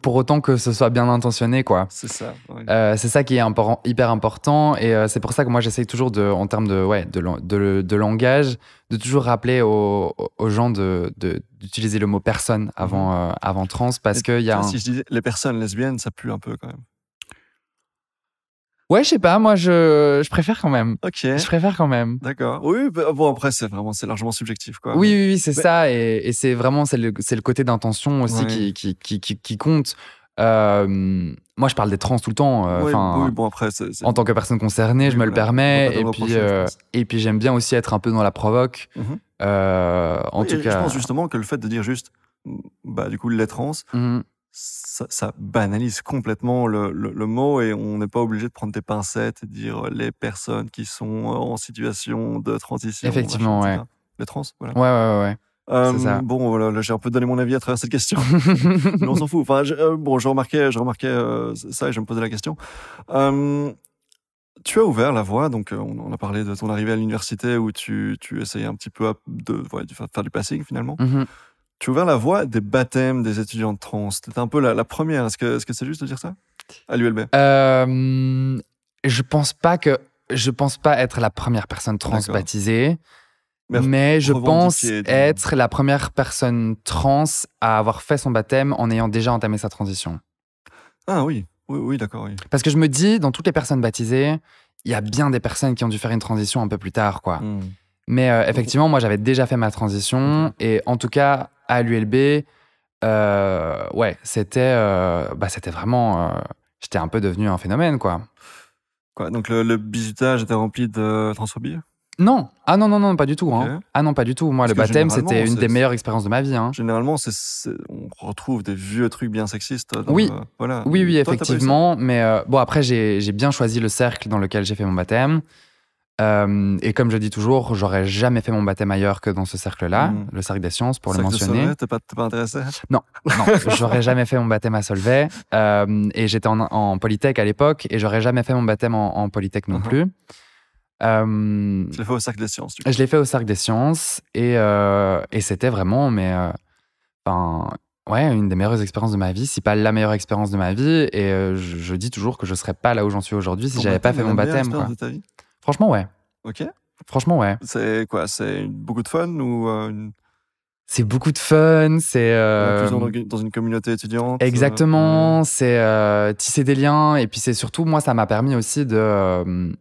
pour autant que ce soit bien intentionné, quoi. C'est ça. Ouais. C'est ça qui est hyper important, et c'est pour ça que moi j'essaye toujours en termes de langage, de toujours rappeler aux gens d'utiliser le mot personne avant trans, parce qu'il y a si je disais les personnes lesbiennes, ça pue un peu quand même. Ouais, je sais pas, moi je préfère quand même. Ok. Je préfère quand même. D'accord. Oui, bon après c'est largement subjectif, quoi. Oui, c'est ça, et c'est vraiment c'est le côté d'intention aussi qui compte. Moi je parle des trans tout le temps. Oui, bon après en tant que personne concernée, je me le permets, et puis j'aime bien aussi être un peu dans la provoque. En tout cas, je pense justement que le fait de dire juste du coup les trans, ça banalise complètement le mot, et on n'est pas obligé de prendre des pincettes et de dire les personnes qui sont en situation de transition. Effectivement, machin, les trans, voilà. Ouais. C'est ça. Bon, voilà, là, j'ai un peu donné mon avis à travers cette question. Mais on s'en fout. Enfin, je remarquais ça, et je me posais la question. Tu as ouvert la voie, donc on a parlé de ton arrivée à l'université où tu essayais un petit peu de faire du passing finalement. Tu as ouvert la voie des baptêmes des étudiantes trans. C'était un peu la première. Est-ce que c'est juste de dire ça à l'ULB? Je pense pas être la première personne trans baptisée, mais je pense être la première personne trans à avoir fait son baptême en ayant déjà entamé sa transition. Ah oui, d'accord. Oui. Parce que je me dis, dans toutes les personnes baptisées, il y a bien des personnes qui ont dû faire une transition un peu plus tard, quoi. Mais effectivement, moi, j'avais déjà fait ma transition, et en tout cas, à l'ULB, c'était vraiment... j'étais un peu devenu un phénomène, quoi. Donc le bisutage était rempli de transphobie? Non. Ah non, pas du tout. Okay. Hein. Ah non, pas du tout. Moi, le baptême, c'était une des meilleures expériences de ma vie. Hein. Généralement, on retrouve des vieux trucs bien sexistes. Oui, effectivement. Mais bon, après, j'ai bien choisi le cercle dans lequel j'ai fait mon baptême. Et comme je dis toujours, j'aurais jamais fait mon baptême ailleurs que dans ce cercle-là, le cercle des sciences, pour le mentionner. Solvay, t'es pas intéressé? Non, j'aurais jamais fait mon baptême à Solvay. Et j'étais en Polytech à l'époque, et j'aurais jamais fait mon baptême en Polytech non plus. Tu l'as fait au cercle des sciences, du coup. Je l'ai fait au cercle des sciences, et c'était vraiment, une des meilleures expériences de ma vie, si pas la meilleure expérience de ma vie. Et je dis toujours que je serais pas là où j'en suis aujourd'hui si j'avais pas fait mon baptême. De ta vie? Franchement, ouais. Ok. Franchement, ouais. C'est quoi? C'est beaucoup de fun ou C'est beaucoup de fun, c'est... dans une communauté étudiante. Exactement, c'est tisser des liens. Et puis c'est surtout, moi, ça m'a permis aussi de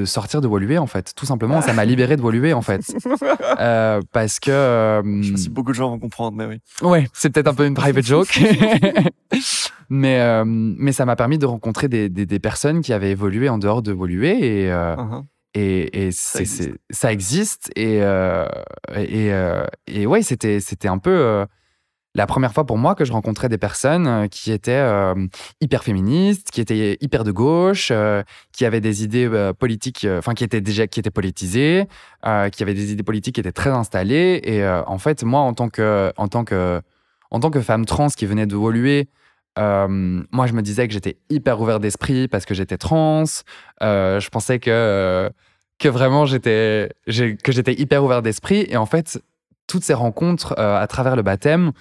sortir de Woluwe, en fait. Tout simplement, ça m'a libéré de Woluwe, en fait. Parce que... je sais pas si beaucoup de gens vont comprendre, mais oui. Ouais, c'est peut-être un peu une private joke. mais ça m'a permis de rencontrer des personnes qui avaient évolué en dehors de Woluwe. Et ça existe. Et ouais, c'était un peu la première fois pour moi que je rencontrais des personnes qui étaient hyper féministes, qui étaient hyper de gauche, qui avaient des idées politiques, qui étaient politisées, qui avaient des idées politiques qui étaient très installées. Et en fait, moi, en tant que femme trans qui venait de Woluwe, moi, je me disais que j'étais hyper ouvert d'esprit parce que j'étais trans. Je pensais que vraiment que j'étais hyper ouvert d'esprit. Et en fait, toutes ces rencontres à travers le baptême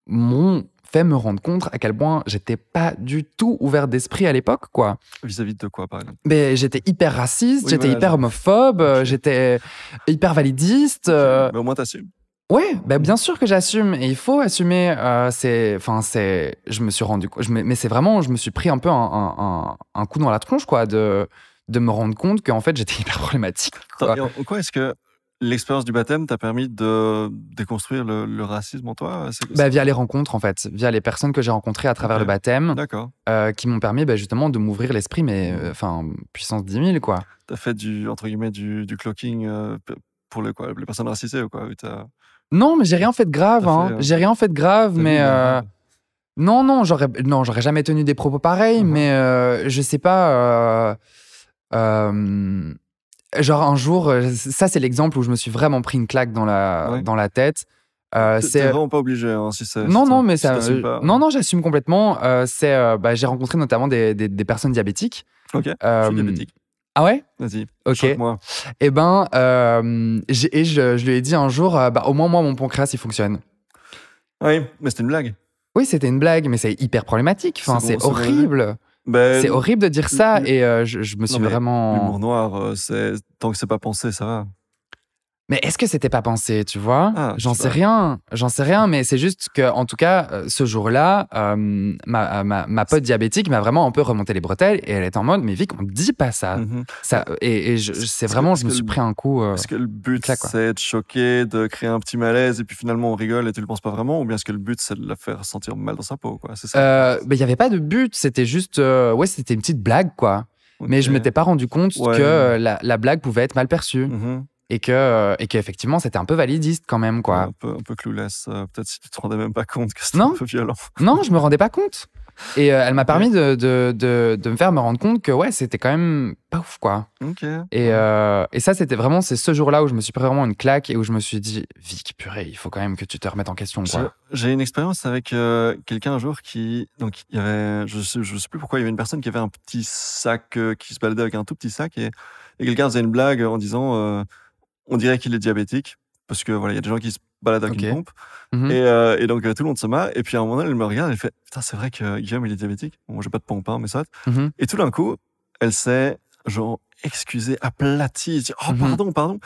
m'ont fait me rendre compte à quel point j'étais pas du tout ouvert d'esprit à l'époque, quoi. Vis-à-vis de quoi, par exemple? Mais j'étais hyper raciste, j'étais hyper homophobe, j'étais hyper validiste. Mais au moins, t'assumes. Ouais, bien sûr que j'assume, et il faut assumer. Je me suis rendu, mais c'est vraiment, je me suis pris un peu un coup dans la tronche, quoi, de me rendre compte qu'en fait j'étais hyper problématique. Quoi. En quoi est-ce que l'expérience du baptême t'a permis de déconstruire le racisme en toi? Via les rencontres, en fait, via les personnes que j'ai rencontrées à travers le baptême, qui m'ont permis justement de m'ouvrir l'esprit, mais puissance 10 000, quoi. T'as fait entre guillemets du clocking pour les personnes racisées ou quoi? Non, mais j'ai rien fait de grave. J'ai rien fait de grave, mais non, j'aurais jamais tenu des propos pareils, mais je sais pas. Genre un jour, ça c'est l'exemple où je me suis vraiment pris une claque dans la tête. T'es vraiment pas obligé, hein, si c'est. Non, mais ça. Non, j'assume complètement. J'ai rencontré notamment des personnes diabétiques. Ok. Je suis diabétique. Ah ouais? Vas-y. Ok. Choque-moi. Et je lui ai dit un jour, au moins moi mon pancréas il fonctionne. Oui, mais c'était une blague. Oui, c'était une blague, mais c'est hyper problématique. C'est horrible. C'est horrible de dire ça, et je me suis vraiment... L'humour noir, tant que c'est pas pensé, ça va. Mais est-ce que c'était pas pensé, tu vois? J'en sais rien, mais c'est juste que, en tout cas, ce jour-là, ma pote diabétique m'a vraiment un peu remonté les bretelles, et elle était en mode, mais Vic, on dit pas ça. Je me suis pris un coup. Est-ce que le but, c'est de choquer, de créer un petit malaise, et puis finalement on rigole et tu le penses pas vraiment, ou bien est-ce que le but, c'est de la faire sentir mal dans sa peau, quoi? C'est ça? Il y avait pas de but, c'était juste, c'était une petite blague, quoi. Okay. Mais je m'étais pas rendu compte que la blague pouvait être mal perçue. Et qu'effectivement, c'était un peu validiste quand même, quoi. Un peu clueless. Peut-être si tu te rendais même pas compte que c'était un peu violent. Non, je me rendais pas compte. Et elle m'a permis de me faire me rendre compte que c'était quand même pas ouf, quoi. Et ça, c'est ce jour-là où je me suis pris vraiment une claque et où je me suis dit, Vic, purée, il faut quand même que tu te remettes en question, quoi. J'ai une expérience avec quelqu'un un jour qui... Donc, il y avait... Je sais plus pourquoi, il y avait une personne qui avait un petit sac, qui se baladait avec un tout petit sac, et quelqu'un faisait une blague en disant... on dirait qu'il est diabétique, parce que il y a des gens qui se baladent avec une pompe. Et donc tout le monde se marre. Et puis à un moment donné, elle me regarde, elle fait, putain, c'est vrai que Guillaume, il est diabétique. Bon, j'ai pas de pompe, mais ça. Et tout d'un coup, elle s'est genre excusée, aplatie, dit, oh pardon.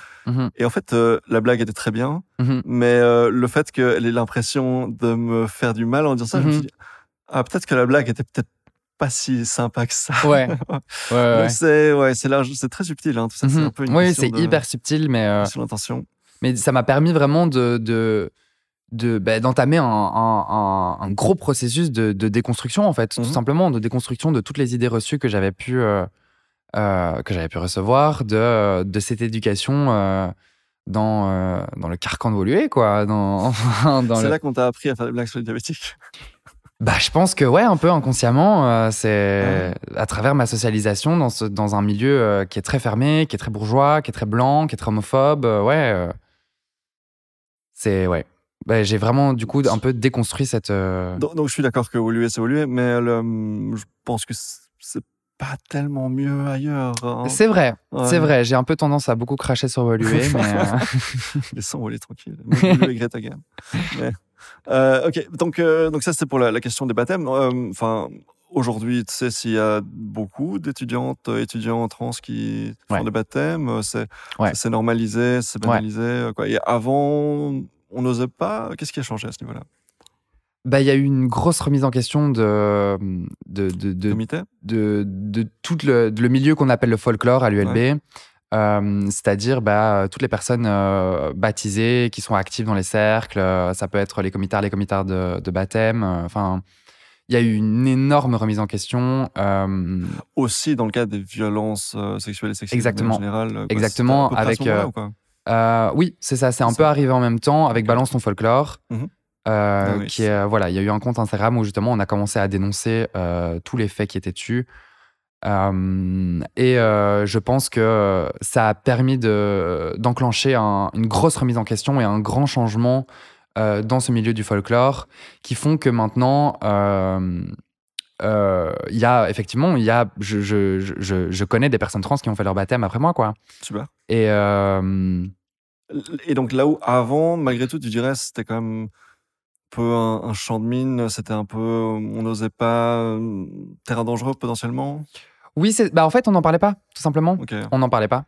Et en fait, la blague était très bien, mais le fait qu'elle ait l'impression de me faire du mal en disant ça, je me suis dit, peut-être que la blague était peut-être pas si sympa que ça. Ouais. C'est très subtil, hein, tout ça. C'est un peu une c'est hyper subtil, mais sur l'intention. Mais ça m'a permis vraiment d'entamer un gros processus de déconstruction, en fait, tout simplement, de déconstruction de toutes les idées reçues que j'avais pu recevoir de cette éducation dans le carcan de Woluwe, quoi. C'est là qu'on t'a appris à faire des blagues sur les diabétiques. Bah, je pense que ouais, un peu inconsciemment, c'est à travers ma socialisation dans un milieu qui est très fermé, qui est très bourgeois, qui est très blanc, qui est très homophobe. C'est ouais. Bah, j'ai vraiment du coup un peu déconstruit cette. Donc je suis d'accord que évoluer, c'est évoluer, mais je pense que c'est pas tellement mieux ailleurs. Hein. C'est vrai, c'est vrai. J'ai un peu tendance à beaucoup cracher sur Woluwe, mais. Laissons Woluwe tranquille. Woluwe Greta Garbo. Mais, ok, donc ça c'était pour la question des baptêmes. Enfin, aujourd'hui, tu sais s'il y a beaucoup d'étudiantes, étudiants trans qui font des baptêmes, c'est normalisé, c'est banalisé. Quoi. Et avant, on n'osait pas. Qu'est-ce qui a changé à ce niveau-là? Bah, il y a eu une grosse remise en question de tout le milieu qu'on appelle le folklore à l'ULB. Ouais. C'est-à-dire toutes les personnes baptisées qui sont actives dans les cercles. Ça peut être les comitards de baptême. Enfin, il y a eu une énorme remise en question. Aussi dans le cas des violences sexuelles et sexistes exactement. En général. Exactement. Avec, ou quoi oui, c'est ça. C'est un peu arrivé en même temps avec Balance ton folklore. Qui est, voilà, il y a eu un compte Instagram où justement on a commencé à dénoncer tous les faits qui étaient dessus. Je pense que ça a permis d'enclencher une grosse remise en question et un grand changement dans ce milieu du folklore qui font que maintenant il y a effectivement je connais des personnes trans qui ont fait leur baptême après moi, quoi. Super. Et donc là où avant, malgré tout, tu dirais c'était quand même peu un champ de mine, c'était un peu, on n'osait pas, terrain dangereux potentiellement. Oui, en fait, on n'en parlait pas, tout simplement. Okay. On n'en parlait pas.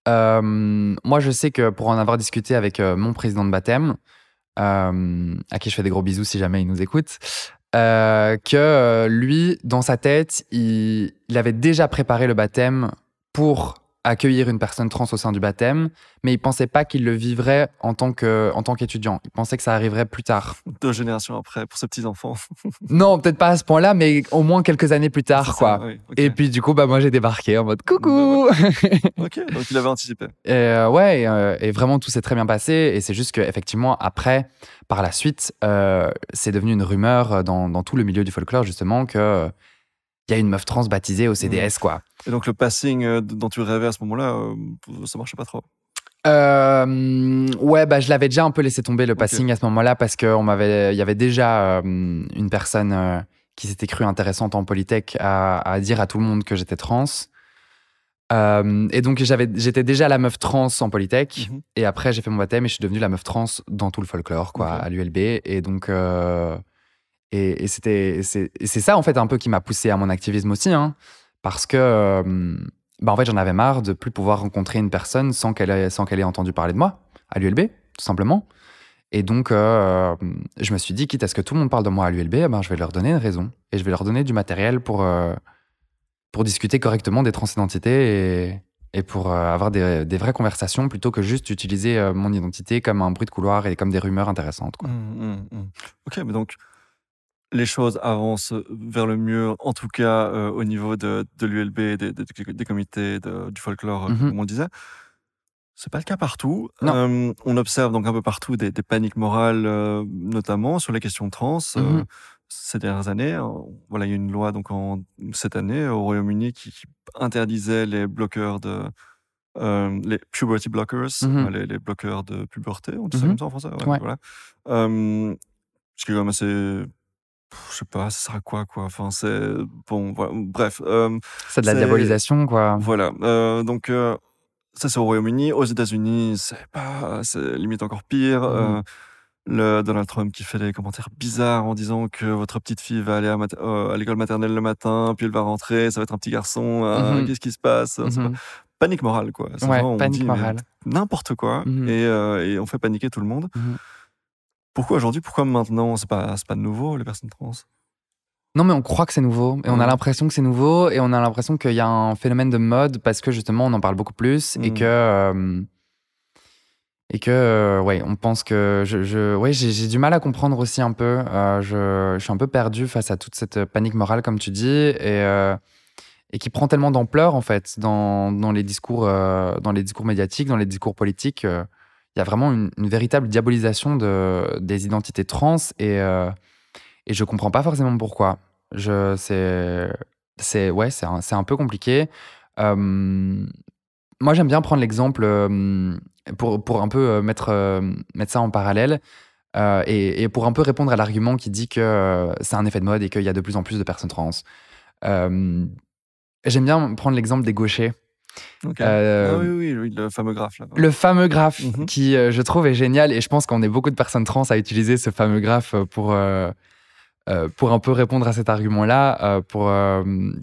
Moi, je sais que pour en avoir discuté avec mon président de baptême, à qui je fais des gros bisous si jamais il nous écoute, que lui, dans sa tête, il avait déjà préparé le baptême pour accueillir une personne trans au sein du baptême, mais il pensait pas qu'il le vivrait en tant qu'étudiant. Il pensait que ça arriverait plus tard. 2 générations après, pour ses petits-enfants. Non, peut-être pas à ce point-là, mais au moins quelques années plus tard, quoi. Ça, oui, okay. Et puis du coup, moi j'ai débarqué en mode coucou. Ok, donc il avait anticipé. Et vraiment tout s'est très bien passé. Et c'est juste qu'effectivement, après, par la suite, c'est devenu une rumeur dans tout le milieu du folklore, justement, que il y a une meuf trans baptisée au CDS, quoi. Et donc le passing dont tu rêvais à ce moment-là, ça marchait pas trop. Ouais, je l'avais déjà un peu laissé tomber le passing à ce moment-là parce que il y avait déjà une personne qui s'était crue intéressante en Polytech à dire à tout le monde que j'étais trans. Et donc j'étais déjà la meuf trans en Polytech. Et après j'ai fait mon baptême et je suis devenue la meuf trans dans tout le folklore, quoi, à l'ULB. Et donc et c'est ça en fait un peu qui m'a poussé à mon activisme aussi, hein, parce que en fait j'en avais marre de plus pouvoir rencontrer une personne sans qu'elle ait entendu parler de moi à l'ULB, tout simplement. Et donc je me suis dit, quitte à ce que tout le monde parle de moi à l'ULB, je vais leur donner une raison et je vais leur donner du matériel pour discuter correctement des transidentités et pour avoir des vraies conversations plutôt que juste utiliser mon identité comme un bruit de couloir et comme des rumeurs intéressantes, quoi. Ok, mais donc les choses avancent vers le mieux, en tout cas au niveau de l'ULB, des comités du folklore, comme on disait. C'est pas le cas partout. On observe donc un peu partout des paniques morales, notamment sur les questions trans. Ces dernières années, voilà, il y a une loi donc cette année au Royaume-Uni qui interdisait les bloqueurs les puberty blockers, les bloqueurs de puberté, on dit ça comme ça en français. Ouais. Voilà. Ce qui est quand même assez, je sais pas, ça sert à quoi. Enfin, c'est bon, voilà, bref. C'est de la diabolisation, quoi. Voilà. Donc ça, c'est au Royaume-Uni. Aux États-Unis, c'est limite encore pire. Le Donald Trump qui fait des commentaires bizarres en disant que votre petite fille va aller à l'école maternelle le matin, puis elle va rentrer, ça va être un petit garçon. Qu'est-ce qui se passe? Panique morale, quoi. C'est vraiment, panique on dit morale. N'importe quoi et on fait paniquer tout le monde. Pourquoi aujourd'hui? Pourquoi maintenant? C'est pas de nouveau, les personnes trans? Non, mais on croit que c'est nouveau et on a l'impression que c'est nouveau et on a l'impression qu'il y a un phénomène de mode parce que justement on en parle beaucoup plus et que on pense que j'ai du mal à comprendre aussi un peu. Je suis un peu perdu face à toute cette panique morale, comme tu dis, et qui prend tellement d'ampleur en fait dans les discours médiatiques, dans les discours politiques. Il y a vraiment une véritable diabolisation des identités trans et je comprends pas forcément pourquoi. C'est un peu compliqué. Moi, j'aime bien prendre l'exemple pour un peu mettre ça en parallèle et pour un peu répondre à l'argument qui dit que c'est un effet de mode et qu'il y a de plus en plus de personnes trans. J'aime bien prendre l'exemple des gauchers. Okay. Oui, le fameux graphe. Là. Le fameux graphe qui, je trouve, est génial et je pense qu'on est beaucoup de personnes trans à utiliser ce fameux graphe pour un peu répondre à cet argument-là,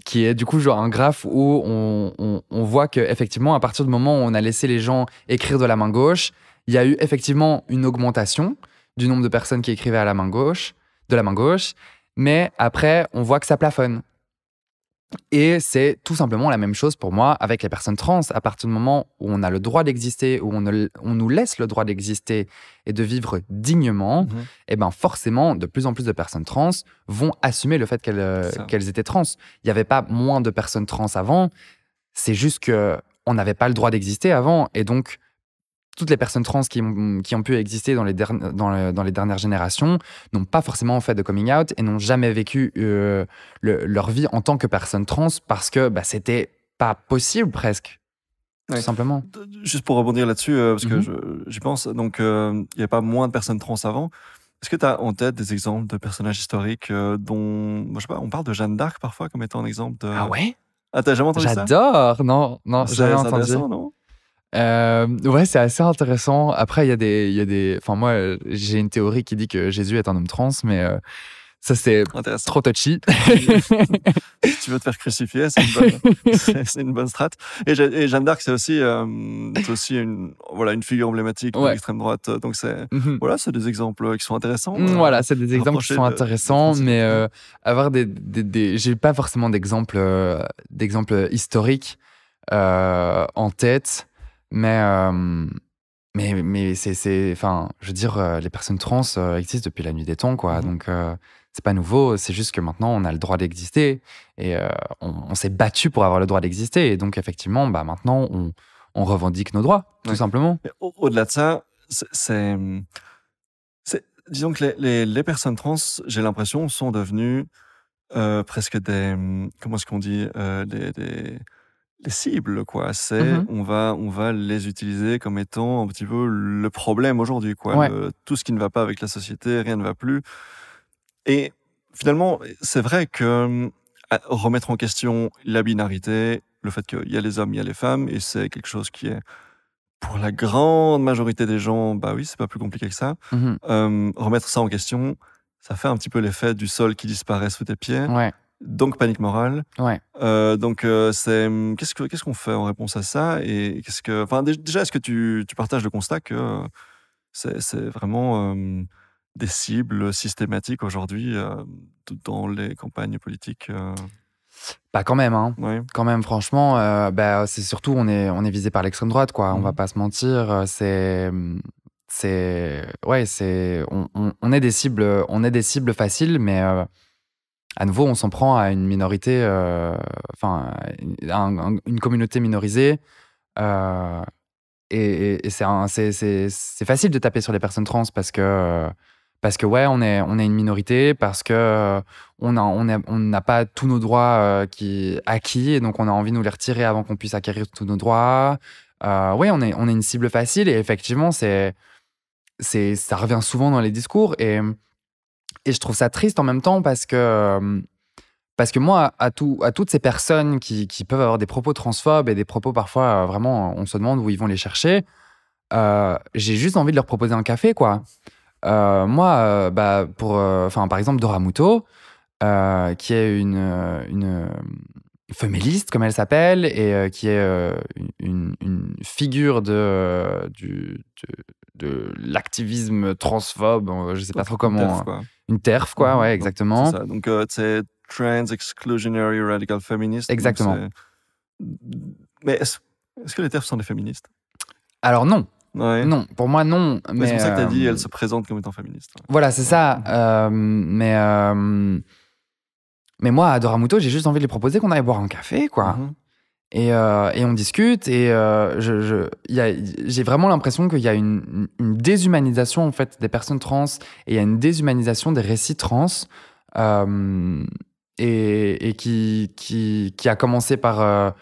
qui est du coup genre un graphe où on voit qu'effectivement, à partir du moment où on a laissé les gens écrire de la main gauche, il y a eu effectivement une augmentation du nombre de personnes qui écrivaient de la main gauche, mais après, on voit que ça plafonne. Et c'est tout simplement la même chose pour moi avec les personnes trans. À partir du moment où on a le droit d'exister, où on nous laisse le droit d'exister et de vivre dignement, et ben forcément, de plus en plus de personnes trans vont assumer le fait qu'elles étaient trans. Il n'y avait pas moins de personnes trans avant, c'est juste qu'on n'avait pas le droit d'exister avant. Et donc, toutes les personnes trans qui ont pu exister dans les dernières générations n'ont pas forcément fait de coming out et n'ont jamais vécu leur vie en tant que personne trans parce que c'était pas possible presque, tout simplement. Juste pour rebondir là-dessus, parce que j'y pense, donc il n'y avait pas moins de personnes trans avant. Est-ce que tu as en tête des exemples de personnages historiques dont, je sais pas, on parle de Jeanne d'Arc parfois comme étant un exemple de... Ah ouais? Ah, t'as jamais entendu ça? J'adore! Non, jamais entendu. Non? Ouais, c'est assez intéressant. Après, il y a des. Enfin, moi, j'ai une théorie qui dit que Jésus est un homme trans, mais ça, c'est trop touchy. Si tu veux te faire crucifier, c'est une bonne strat. Et Jeanne d'Arc, c'est aussi une figure emblématique de l'extrême droite. Donc, c'est des exemples qui sont intéressants. Voilà, c'est des exemples qui sont intéressants, mais avoir j'ai pas forcément d'exemples historiques en tête. Mais c'est, enfin, je veux dire, les personnes trans existent depuis la nuit des temps, quoi. Donc, c'est pas nouveau. C'est juste que maintenant, on a le droit d'exister et on s'est battu pour avoir le droit d'exister. Et donc, effectivement, maintenant, on revendique nos droits, tout simplement. Au-delà de ça, disons que les personnes trans, j'ai l'impression, sont devenues presque des, comment est-ce qu'on dit, les cibles, quoi. C'est, on va les utiliser comme étant un petit peu le problème aujourd'hui, quoi. Ouais. Tout ce qui ne va pas avec la société, rien ne va plus. Et finalement, c'est vrai que remettre en question la binarité, le fait qu'il y a les hommes, il y a les femmes, et c'est quelque chose qui est, pour la grande majorité des gens, oui, c'est pas plus compliqué que ça. Remettre ça en question, ça fait un petit peu l'effet du sol qui disparaît sous tes pieds. Ouais. Donc, panique morale. Ouais. Donc, qu'est-ce qu'on fait en réponse à ça? Et déjà, est-ce que tu partages le constat que c'est vraiment des cibles systématiques aujourd'hui dans les campagnes politiques? Quand même, hein. Ouais. Quand même, franchement, c'est surtout, on est visé par l'extrême droite, quoi. On va pas se mentir. On est des cibles faciles, mais à nouveau, on s'en prend à une minorité, une communauté minorisée. Et c'est facile de taper sur les personnes trans parce que on est une minorité, parce que on n'a pas tous nos droits acquis, et donc on a envie de nous les retirer avant qu'on puisse acquérir tous nos droits. On est une cible facile, et effectivement, ça revient souvent dans les discours, et je trouve ça triste en même temps parce que moi, à toutes ces personnes qui peuvent avoir des propos transphobes et des propos parfois vraiment, on se demande où ils vont les chercher, j'ai juste envie de leur proposer un café, quoi. Moi, par exemple, Dora Muto, qui est une féministe, comme elle s'appelle, et qui est une figure de l'activisme transphobe, je sais pas trop comment. Une TERF, quoi, ouais, exactement. C'est ça. Donc, c'est Trans Exclusionary Radical Feminist. Exactement. Mais est-ce que les TERF sont des féministes? Alors non. Ouais. Non, pour moi, non. Mais c'est pour ça que tu as dit elles se présentent comme étant féministes. Voilà, c'est ça. Mais moi, à Dora Muto, j'ai juste envie de lui proposer qu'on aille boire un café, quoi. Et on discute, et j'ai vraiment l'impression qu'il y a une déshumanisation, en fait, des personnes trans, et il y a une déshumanisation des récits trans et qui a commencé par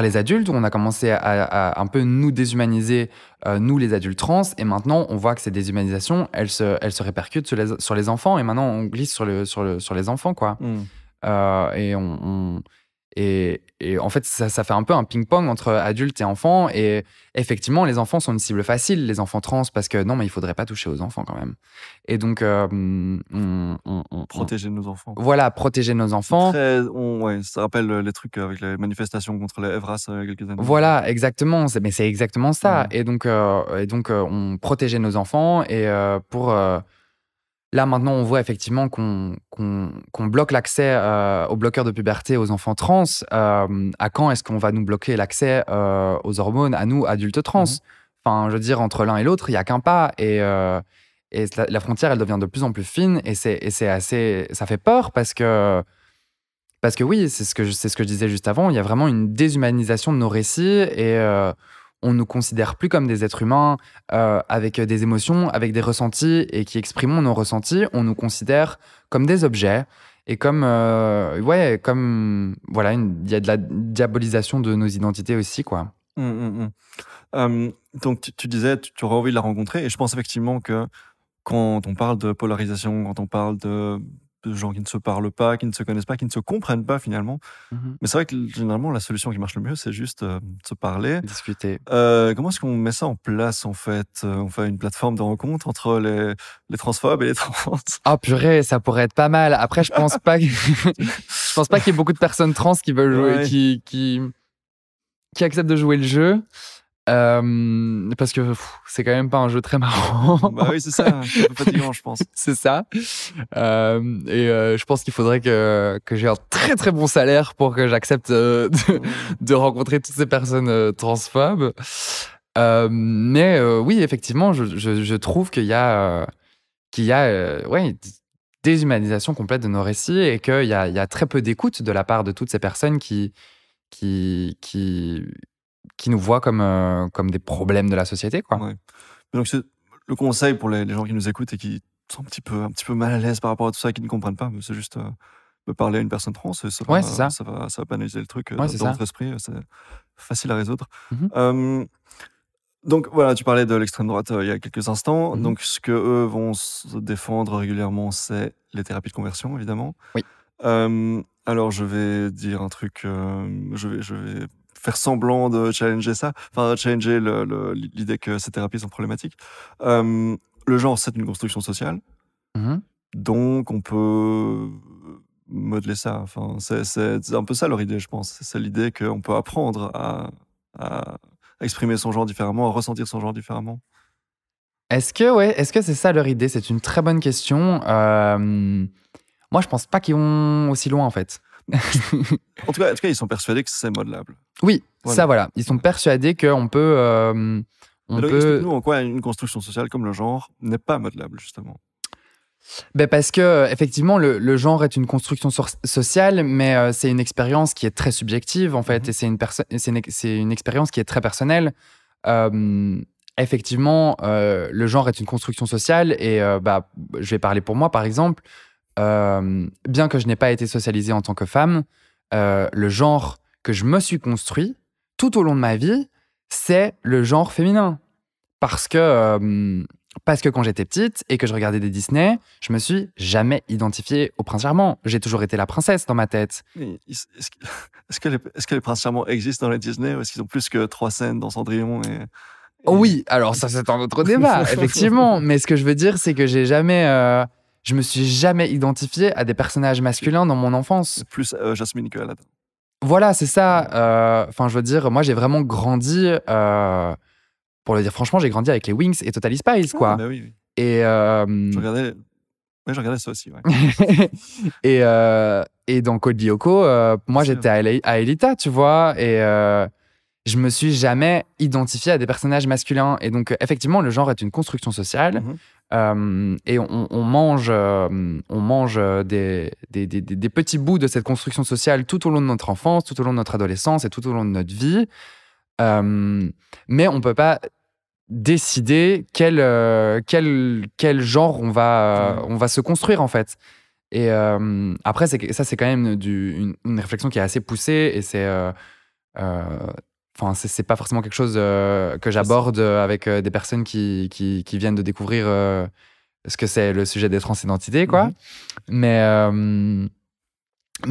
les adultes, où on a commencé à un peu nous déshumaniser, nous les adultes trans, et maintenant on voit que ces déshumanisations, elles se répercutent sur les enfants, et maintenant on glisse sur les enfants, quoi. Et en fait, ça fait un peu un ping-pong entre adultes et enfants. Et effectivement, les enfants sont une cible facile, les enfants trans, parce que non, mais il faudrait pas toucher aux enfants quand même. Et donc, protéger nos enfants. Voilà, protéger nos enfants. Ça rappelle les trucs avec les manifestations contre les Evras il y a quelques années. Voilà, exactement. Mais c'est exactement ça. Et donc, on protégeait nos enfants. Et pour là, maintenant, on voit effectivement qu'on bloque l'accès aux bloqueurs de puberté aux enfants trans. À quand est-ce qu'on va nous bloquer l'accès aux hormones, à nous, adultes trans? Enfin, je veux dire, entre l'un et l'autre, il n'y a qu'un pas. Et la frontière, elle devient de plus en plus fine. Et c'est assez... Ça fait peur parce que oui, c'est ce que je disais juste avant. Il y a vraiment une déshumanisation de nos récits. Et on nous considère plus comme des êtres humains avec des émotions, avec des ressentis et qui exprimons nos ressentis. On nous considère comme des objets et comme voilà, il y a de la diabolisation de nos identités aussi, quoi. Donc tu disais, tu aurais envie de la rencontrer, et je pense effectivement que quand on parle de polarisation, quand on parle de gens qui ne se parlent pas, qui ne se connaissent pas, qui ne se comprennent pas finalement. Mais c'est vrai que généralement, la solution qui marche le mieux, c'est juste se parler. Discuter. Comment est-ce qu'on met ça en place, en fait? On fait une plateforme de rencontre entre les transphobes et les trans? Ah purée, ça pourrait être pas mal. Après, je pense pas je pense pas qu'il y ait beaucoup de personnes trans qui veulent jouer, qui acceptent de jouer le jeu. Parce que c'est quand même pas un jeu très marrant. Bah oui, c'est ça, c'est un peu fatigant, je pense. C'est ça. Je pense qu'il faudrait que j'ai un très très bon salaire pour que j'accepte de rencontrer toutes ces personnes transphobes. Mais oui, effectivement, je trouve qu'il y a une déshumanisation complète de nos récits, et qu'il y a très peu d'écoute de la part de toutes ces personnes qui nous voient comme des problèmes de la société, quoi. Ouais. Donc c'est le conseil pour les gens qui nous écoutent et qui sont un petit peu mal à l'aise par rapport à tout ça, qui ne comprennent pas, c'est juste de parler à une personne trans, et ça va banaliser le truc dans votre esprit, c'est facile à résoudre. Donc voilà, tu parlais de l'extrême droite il y a quelques instants. Donc ce que eux vont se défendre régulièrement, c'est les thérapies de conversion, évidemment. Oui. Alors je vais dire un truc, je vais faire semblant de challenger ça, enfin challenger l'idée que ces thérapies sont problématiques. Le genre, c'est une construction sociale, donc on peut modeler ça. Enfin, c'est un peu ça leur idée, je pense. C'est l'idée qu'on peut apprendre à exprimer son genre différemment, à ressentir son genre différemment. Est-ce que c'est ça leur idée? C'est une très bonne question. Moi, je pense pas qu'ils vont aussi loin, en fait. En tout cas, ils sont persuadés que c'est modelable. Oui, voilà. Ça, voilà. Ils sont persuadés qu'on peut... Explique-nous en quoi une construction sociale comme le genre n'est pas modelable, justement. Parce que effectivement, le genre est une construction sociale, mais c'est une expérience qui est très subjective, en fait, et c'est une expérience qui est très personnelle. Effectivement, le genre est une construction sociale, et je vais parler pour moi, par exemple. Bien que je n'ai pas été socialisée en tant que femme, le genre que je me suis construit tout au long de ma vie, c'est le genre féminin. Parce que quand j'étais petite et que je regardais des Disney, je me suis jamais identifiée au prince charmant. J'ai toujours été la princesse dans ma tête. Est-ce que les princes charmants existent dans les Disney, ou est-ce qu'ils ont plus que 3 scènes dans Cendrillon Oui, alors ça, c'est un autre débat, effectivement. Mais ce que je veux dire, c'est que je me suis jamais identifiée à des personnages masculins dans mon enfance. Plus Jasmine que Aladdin. Voilà, c'est ça. Enfin, je veux dire, moi, j'ai vraiment grandi... pour le dire franchement, j'ai grandi avec les Wings et Totally Spies, quoi. Bah oui. Et je regardais ça aussi, ouais. Et dans Code Lyoko, moi, j'étais à Elita, tu vois, et je me suis jamais identifié à des personnages masculins. Et donc, effectivement, le genre est une construction sociale. Et on mange des petits bouts de cette construction sociale tout au long de notre enfance, tout au long de notre adolescence et tout au long de notre vie. Mais on peut pas décider quel genre on va se construire, en fait. Et après, c'est quand même une réflexion qui est assez poussée et c'est pas forcément quelque chose que j'aborde avec des personnes qui viennent de découvrir ce que c'est le sujet des transidentités, quoi. Mais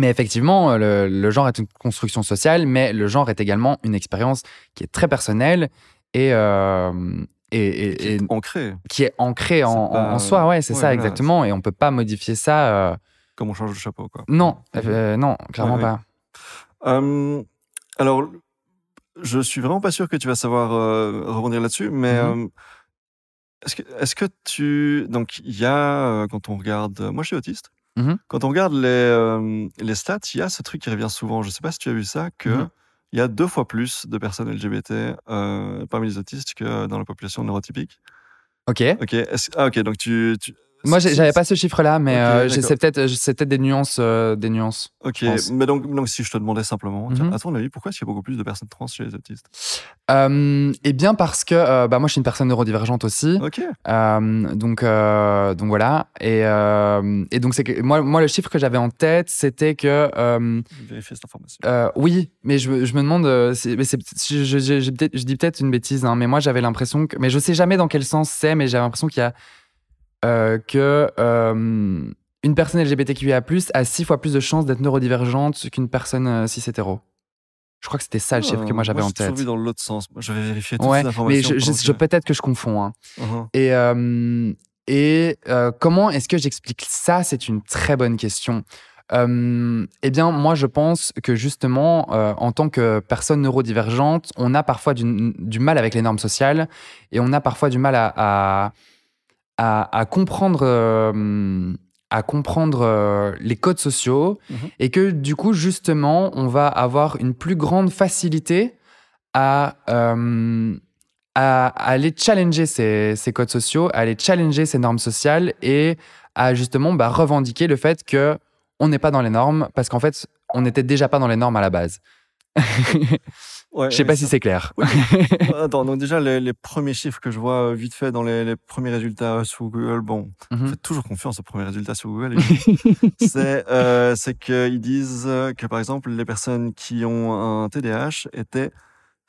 effectivement, le genre est une construction sociale, mais le genre est également une expérience qui est très personnelle et qui est ancrée en soi. Ouais, c'est ça, exactement. Et on peut pas modifier ça. Comme on change de chapeau, quoi. Non, non, clairement pas. Alors, je suis vraiment pas sûr que tu vas savoir rebondir là-dessus, mais est-ce que donc il y a quand on regarde, moi je suis autiste. Quand on regarde les stats, il y a ce truc qui revient souvent. Je sais pas si tu as vu ça, que il y a 2 fois plus de personnes LGBT parmi les autistes que dans la population neurotypique. Ok. Ok, donc moi, j'avais pas ce chiffre-là, mais c'est peut-être des nuances. Ok, mais donc si je te demandais simplement, à ton avis, pourquoi est-ce qu'il y a beaucoup plus de personnes trans chez les autistes ? Eh bien parce que moi je suis une personne neurodivergente aussi. Ok. Donc voilà. Et donc c'est que moi le chiffre que j'avais en tête, c'était que vérifier cette information. Oui, mais je me demande je dis peut-être une bêtise, hein, mais moi j'avais l'impression que, mais je sais jamais dans quel sens c'est, mais j'avais l'impression qu'il y a une personne LGBTQIA+ a 6 fois plus de chances d'être neurodivergente qu'une personne cis-hétéro. Je crois que c'était ça le chiffre que moi j'avais en tête. J'ai toujours vu dans l'autre sens. Je vais vérifier toutes ces informations. Mais peut-être que je confonds. Hein. Et comment est-ce que j'explique ça ? C'est une très bonne question. Eh bien, moi, je pense que justement, en tant que personne neurodivergente, on a parfois du mal avec les normes sociales et on a parfois du mal à comprendre les codes sociaux et que du coup, justement, on va avoir une plus grande facilité à aller challenger ces codes sociaux, à aller challenger ces normes sociales et à justement revendiquer le fait qu'on n'est pas dans les normes parce qu'en fait, on n'était déjà pas dans les normes à la base. Je sais pas si c'est clair. Oui. Attends, donc déjà, les premiers chiffres que je vois vite fait dans les premiers résultats sur Google, faites toujours confiance aux premiers résultats sur Google. C'est qu'ils disent que, par exemple, les personnes qui ont un TDAH étaient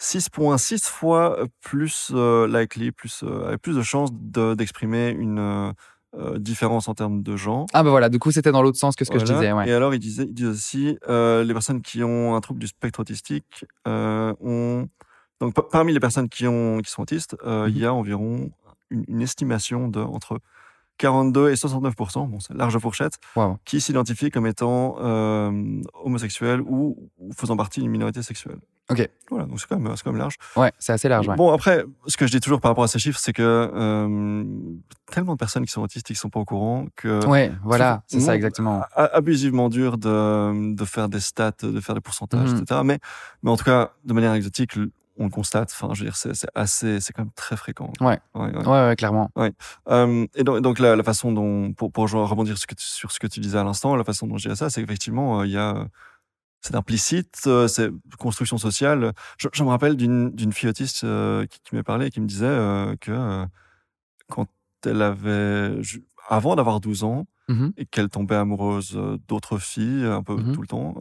6,6 fois plus likely, avec plus de chances d'exprimer une différence en termes de genre. Ah ben voilà, du coup c'était dans l'autre sens que ce que je disais. Ouais. Et alors ils disent aussi les personnes qui ont un trouble du spectre autistique donc parmi les personnes qui sont autistes, il y a environ une estimation de entre 42 et 69%, bon c'est large fourchette, qui s'identifient comme étant homosexuels ou faisant partie d'une minorité sexuelle. Ok. Voilà, donc c'est quand même large. Ouais, c'est assez large. Ouais. Bon, après, ce que je dis toujours par rapport à ces chiffres, c'est que tellement de personnes qui sont autistes et qui ne sont pas au courant que. Ouais, voilà, c'est ça exactement. Abusivement dur de faire des stats, de faire des pourcentages, etc. Mais en tout cas, de manière anecdotique, on le constate. Enfin, je veux dire, c'est quand même très fréquent. Ouais, clairement. Ouais. Et donc la façon dont, pour rebondir sur ce que tu disais à l'instant, la façon dont je dirais ça, c'est qu'effectivement, il y a. C'est implicite, c'est construction sociale. Je me rappelle d'une fille autiste qui m'est parlé et qui me disait que quand elle avait, avant d'avoir 12 ans, et qu'elle tombait amoureuse d'autres filles un peu tout le temps,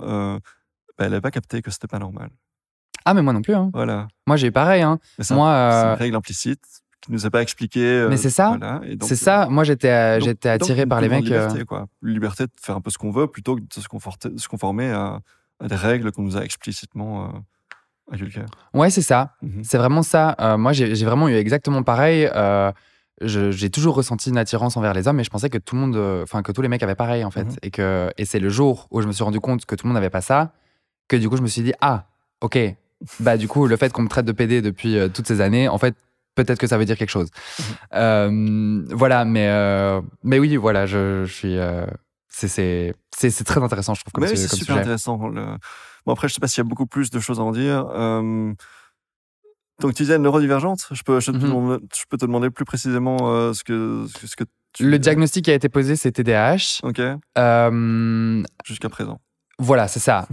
elle n'avait pas capté que c'était pas normal. Ah, mais moi non plus. Hein. Voilà. Moi, j'ai eu pareil. Hein. C'est une règle implicite qui nous est pas expliquée. Mais c'est ça. Voilà, c'est ça. Moi, j'étais attiré par les mecs. Liberté, quoi. Liberté de faire un peu ce qu'on veut plutôt que de se conformer à des règles qu'on nous a explicitement inculquées. Ouais, c'est ça. C'est vraiment ça. Moi, j'ai vraiment eu exactement pareil. J'ai toujours ressenti une attirance envers les hommes, mais je pensais que tout le monde, que tous les mecs avaient pareil, en fait. Et c'est le jour où je me suis rendu compte que tout le monde n'avait pas ça, que du coup, je me suis dit, ah, ok. Du coup, le fait qu'on me traite de pédé depuis toutes ces années, en fait, peut-être que ça veut dire quelque chose. Voilà, mais oui, voilà, je suis. C'est très intéressant, je trouve, comme sujet. C'est super intéressant. Bon, après, je sais pas s'il y a beaucoup plus de choses à en dire. Donc, tu disais neurodivergente. Je peux te demander plus précisément ce que tu... Le diagnostic qui a été posé, c'est TDAH. Ok. Jusqu'à présent. Voilà, c'est ça.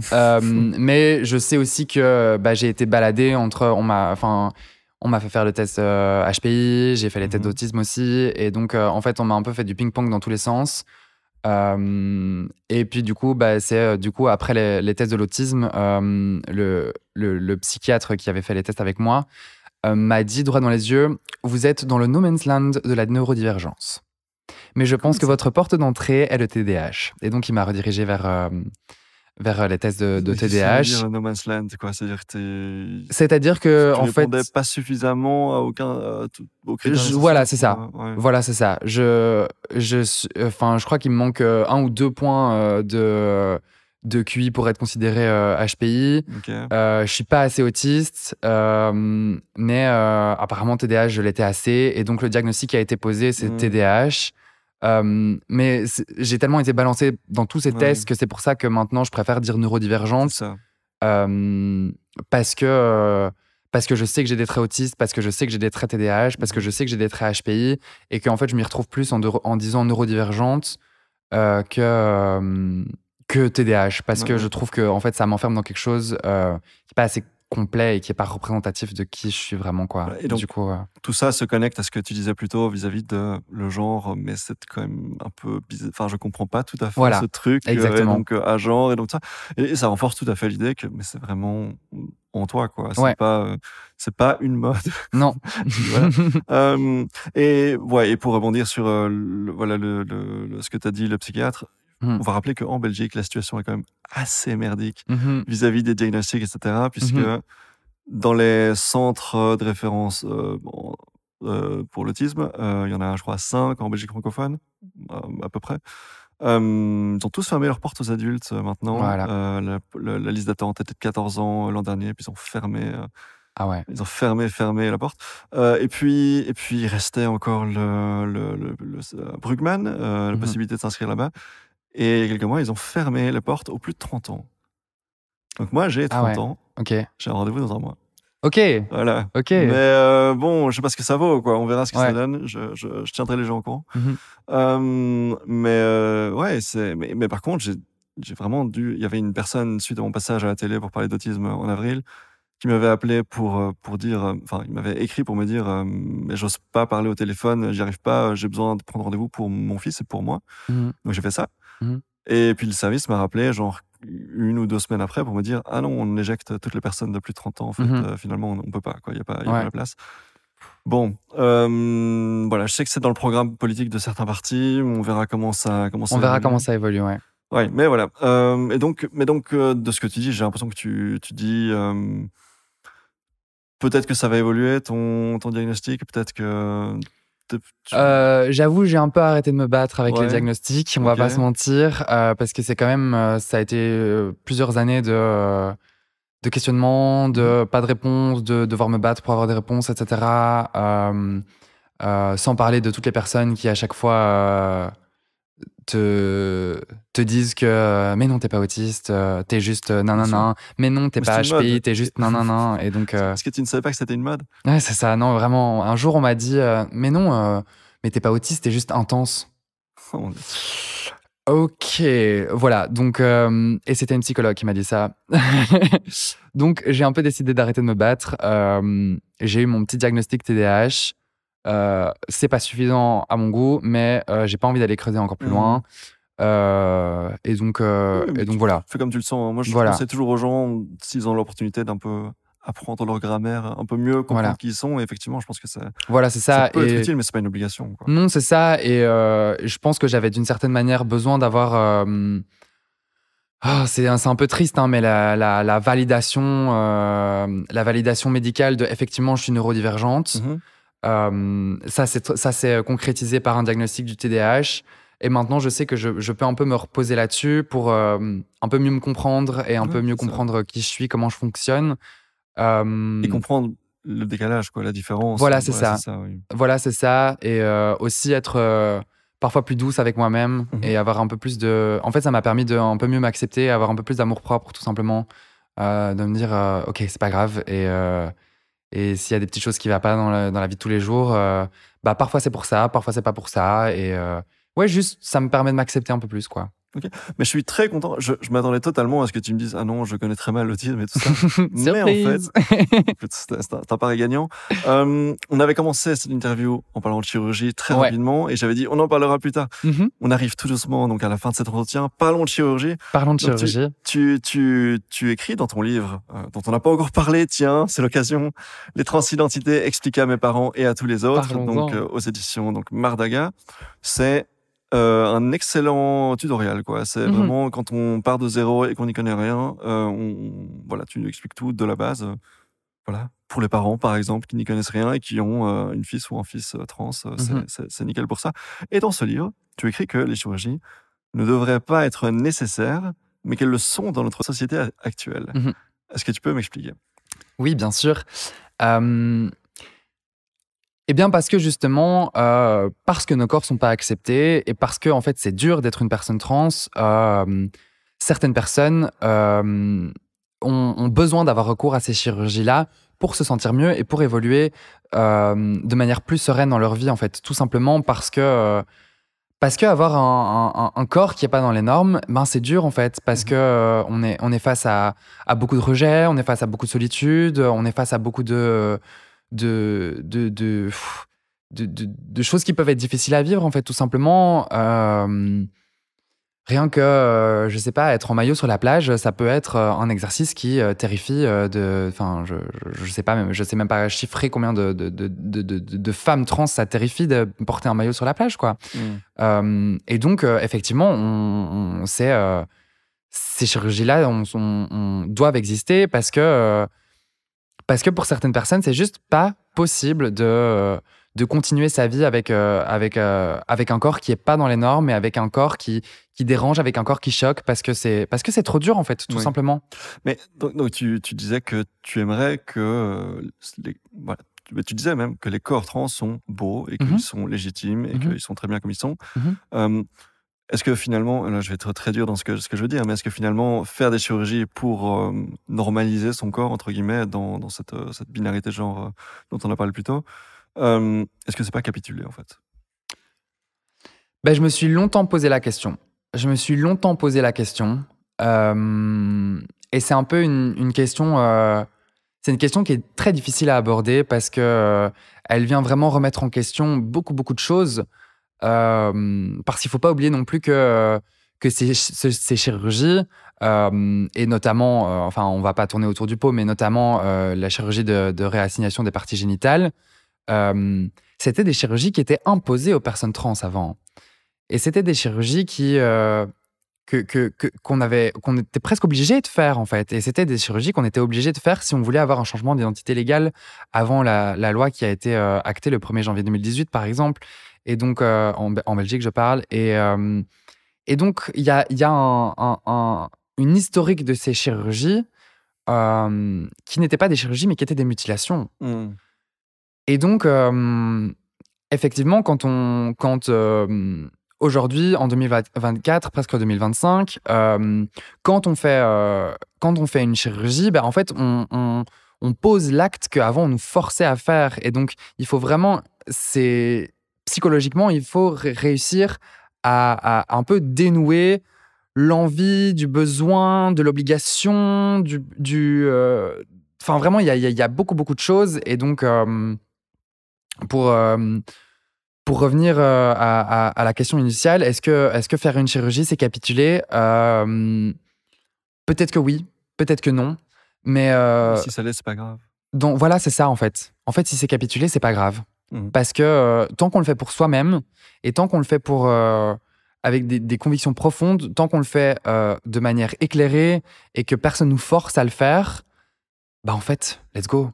Mais je sais aussi que j'ai été baladé entre... On m'a fait faire le test HPI, j'ai fait les tests d'autisme aussi. Et donc, en fait, on m'a un peu fait du ping-pong dans tous les sens. Et puis du coup, c'est du coup après les tests de l'autisme, le psychiatre qui avait fait les tests avec moi m'a dit droit dans les yeux, vous êtes dans le no man's land de la neurodivergence. Mais je pense que votre porte d'entrée est le TDAH. Et donc il m'a redirigé vers les tests de TDAH. Dire no man's land, quoi. C'est-à-dire que tu en fait, répondais pas suffisamment à aux critères. Voilà, c'est ça. Ouais. Voilà, c'est ça. Je crois qu'il me manque 1 ou 2 points de QI pour être considéré HPI. Okay. Je suis pas assez autiste, mais apparemment TDAH, je l'étais assez. Et donc le diagnostic qui a été posé, c'est TDAH. Mais j'ai tellement été balancé dans tous ces tests que c'est pour ça que maintenant je préfère dire neurodivergente. C'est ça. Parce que je sais que j'ai des traits autistes, parce que je sais que j'ai des traits TDAH, parce que je sais que j'ai des traits HPI, et qu'en fait je m'y retrouve plus en disant neurodivergente que TDAH, parce que je trouve que en fait ça m'enferme dans quelque chose qui n'est pas assez complet et qui n'est pas représentatif de qui je suis vraiment, quoi. Et donc, du coup, tout ça se connecte à ce que tu disais plus tôt vis-à-vis de le genre, mais c'est quand même un peu bizarre. Enfin, je comprends pas tout à fait ce truc. Exactement. Donc, à genre, et donc ça. Et ça renforce tout à fait l'idée que mais c'est vraiment en toi, quoi. C'est pas une mode. Non. Et pour rebondir sur ce que tu as dit, le psychiatre, on va rappeler qu'en Belgique, la situation est quand même assez merdique vis-à-vis des diagnostics, etc. Puisque dans les centres de référence pour l'autisme, il y en a, je crois, 5 en Belgique francophone, à peu près. Ils ont tous fermé leurs portes aux adultes maintenant. Voilà. La liste d'attente était de 14 ans l'an dernier, puis ils ont fermé. Ils ont fermé la porte. Et puis il restait encore le Brugman, la possibilité de s'inscrire là-bas. Et il y a quelques mois, ils ont fermé les portes aux plus de 30 ans. Donc moi, j'ai 30 ans. Okay. J'ai un rendez-vous dans un mois. Ok. Voilà. Ok. Mais bon, je sais pas ce que ça vaut, quoi. On verra ce que ça donne. Je tiendrai les gens au courant. Mais par contre, j'ai vraiment dû. Il y avait une personne suite à mon passage à la télé pour parler d'autisme en avril qui m'avait appelé pour dire. Enfin, il m'avait écrit pour me dire mais j'ose pas parler au téléphone, j'y arrive pas. J'ai besoin de prendre rendez-vous pour mon fils et pour moi. Donc j'ai fait ça. Et puis le service m'a rappelé genre 1 ou 2 semaines après pour me dire ah non, on éjecte toutes les personnes de plus de 30 ans en fait. Finalement on peut pas, quoi. Il y a pas la place. Bon, voilà, je sais que c'est dans le programme politique de certains partis. On verra comment ça évolue, ouais. Ouais, mais voilà. Mais donc de ce que tu dis, j'ai l'impression que tu dis peut-être que ça va évoluer ton diagnostic, peut-être que j'avoue, j'ai un peu arrêté de me battre avec les diagnostics, on va pas se mentir, parce que c'est quand même, ça a été plusieurs années de questionnement, de pas de réponse, de devoir me battre pour avoir des réponses, etc. Sans parler de toutes les personnes qui à chaque fois te disent que mais non, t'es pas autiste, t'es juste nanana, mais non, t'es pas HPI, t'es juste nanana. Et donc, est-ce que tu ne savais pas que c'était une mode? Ouais, c'est ça. Non, vraiment. Un jour, on m'a dit mais non, mais t'es pas autiste, t'es juste intense. Oh, ok, voilà. Donc, et c'était une psychologue qui m'a dit ça. Donc, j'ai un peu décidé d'arrêter de me battre. J'ai eu mon petit diagnostic TDAH. C'est pas suffisant à mon goût, mais j'ai pas envie d'aller creuser encore plus loin. Et donc voilà. Fais comme tu le sens. Moi, je conseille toujours aux gens, s'ils ont l'opportunité d'un peu apprendre leur grammaire, un peu mieux comprendre qui ils sont. Et effectivement, je pense que ça peut être utile, mais c'est pas une obligation, quoi. Non, c'est ça. Et je pense que j'avais d'une certaine manière besoin d'avoir... c'est un peu triste, hein, mais la validation médicale de effectivement je suis neurodivergente. Ça c'est concrétisé par un diagnostic du TDAH. Et maintenant, je sais que je peux un peu me reposer là-dessus pour un peu mieux me comprendre et un peu mieux comprendre qui je suis, comment je fonctionne. Et comprendre le décalage, quoi, la différence. Voilà, c'est ça. Voilà, c'est ça. Et aussi être parfois plus douce avec moi-même et avoir un peu plus de... En fait, ça m'a permis de un peu mieux m'accepter, avoir un peu plus d'amour-propre, tout simplement. De me dire, ok, c'est pas grave. Et s'il y a des petites choses qui ne vont pas dans la vie de tous les jours, parfois c'est pour ça, parfois c'est pas pour ça. Et juste, ça me permet de m'accepter un peu plus, quoi. Okay. Mais je suis très content. Je m'attendais totalement à ce que tu me dises « Ah non, je connais très mal l'autisme et tout ça. » Mais en fait, c'est un pari gagnant. On avait commencé cette interview en parlant de chirurgie très rapidement et j'avais dit « On en parlera plus tard. » On arrive tout doucement donc à la fin de cet entretien. Parlons de chirurgie. Parlons de chirurgie. Tu écris dans ton livre, dont on n'a pas encore parlé, tiens, c'est l'occasion, « Les transidentités expliquées à mes parents et à tous les autres », donc aux éditions donc Mardaga. C'est un excellent tutoriel, quoi. C'est vraiment quand on part de zéro et qu'on n'y connaît rien, voilà, tu nous expliques tout de la base. Voilà, pour les parents, par exemple, qui n'y connaissent rien et qui ont une fille ou un fils trans, c'est nickel pour ça. Et dans ce livre, tu écris que les chirurgies ne devraient pas être nécessaires, mais qu'elles le sont dans notre société actuelle. Est-ce que tu peux m'expliquer ? Oui, bien sûr. Eh bien parce que justement, parce que nos corps sont pas acceptés et parce que en fait c'est dur d'être une personne trans, certaines personnes ont besoin d'avoir recours à ces chirurgies-là pour se sentir mieux et pour évoluer de manière plus sereine dans leur vie en fait, tout simplement parce que avoir un corps qui est pas dans les normes, ben c'est dur en fait parce que on est face à beaucoup de rejet, on est face à beaucoup de solitude, on est face à beaucoup de choses qui peuvent être difficiles à vivre en fait tout simplement. Rien que je sais pas, être en maillot sur la plage, ça peut être un exercice qui terrifie enfin je sais même pas chiffrer combien de femmes trans ça terrifie de porter un maillot sur la plage quoi. Et donc effectivement on sait ces chirurgies-là doivent exister parce que pour certaines personnes, c'est juste pas possible de continuer sa vie avec un corps qui est pas dans les normes et avec un corps qui dérange, avec un corps qui choque parce que c'est trop dur en fait, tout simplement. Mais donc tu disais que tu aimerais que tu disais même que les corps trans sont beaux et qu'ils sont légitimes et qu'ils sont très bien comme ils sont. Est-ce que finalement, là je vais être très dur dans ce que je veux dire, mais est-ce que finalement faire des chirurgies pour normaliser son corps, entre guillemets, dans cette binarité de genre dont on a parlé plus tôt, est-ce que c'est pas capituler en fait ? Ben, je me suis longtemps posé la question. Et c'est un peu une question... c'est une question qui est très difficile à aborder parce que elle vient vraiment remettre en question beaucoup de choses. Parce qu'il ne faut pas oublier non plus que ces chirurgies, et notamment, enfin on ne va pas tourner autour du pot, mais notamment la chirurgie de réassignation des parties génitales, c'était des chirurgies qui étaient imposées aux personnes trans avant. Et c'était des chirurgies qu'on était presque obligé de faire en fait. Et c'était des chirurgies qu'on était obligé de faire si on voulait avoir un changement d'identité légale avant la loi qui a été actée le 1er janvier 2018 par exemple. Et donc, en Belgique, je parle. Et donc, il y a une historique de ces chirurgies qui n'étaient pas des chirurgies, mais qui étaient des mutilations. Et donc, effectivement, quand aujourd'hui, en 2024, presque en 2025, quand on fait une chirurgie, ben, en fait, on pose l'acte qu'avant, on nous forçait à faire. Et donc, il faut vraiment... Psychologiquement, il faut réussir à un peu dénouer l'envie, du besoin, de l'obligation, enfin, vraiment, il y a beaucoup de choses. Et donc, pour revenir à la question initiale, est-ce que faire une chirurgie, c'est capituler ? Peut-être que oui, peut-être que non. Mais si ça l'est, c'est pas grave. Donc, voilà, c'est ça, en fait. En fait, si c'est capituler, c'est pas grave. Parce que tant qu'on le fait pour soi-même et tant qu'on le fait avec des convictions profondes, tant qu'on le fait de manière éclairée et que personne nous force à le faire, bah en fait, let's go.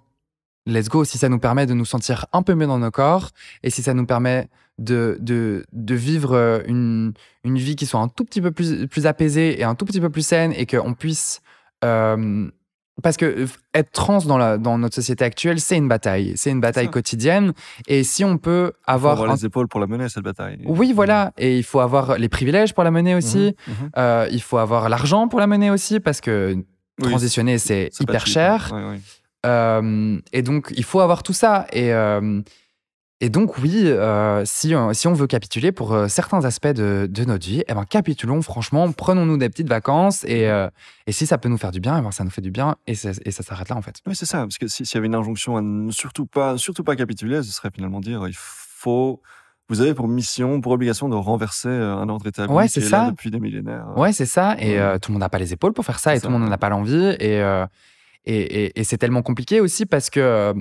Let's go, si ça nous permet de nous sentir un peu mieux dans nos corps et si ça nous permet de vivre une vie qui soit un tout petit peu plus apaisée et un tout petit peu plus saine et qu'on puisse... parce que être trans dans notre société actuelle, c'est une bataille quotidienne. Et si on peut avoir... Il faut avoir les épaules pour la mener, cette bataille. Oui, voilà. Et il faut avoir les privilèges pour la mener aussi. Il faut avoir l'argent pour la mener aussi, parce que transitionner, c'est hyper cher. Oui. Et donc, il faut avoir tout ça. Et Et donc oui, si on veut capituler pour certains aspects de notre vie, eh ben capitulons franchement, prenons-nous des petites vacances et si ça peut nous faire du bien, eh ben ça nous fait du bien et ça s'arrête là en fait. Oui, c'est ça, parce que s'il y avait une injonction à ne surtout pas capituler, ce serait finalement dire vous avez pour mission, pour obligation de renverser un ordre établi Ouais, qui c'est est là ça. depuis des millénaires. Ouais, c'est ça. Et Ouais. tout le monde n'a pas les épaules pour faire ça C'est et ça, tout le monde n'en ouais. a pas l'envie. Et c'est tellement compliqué aussi parce que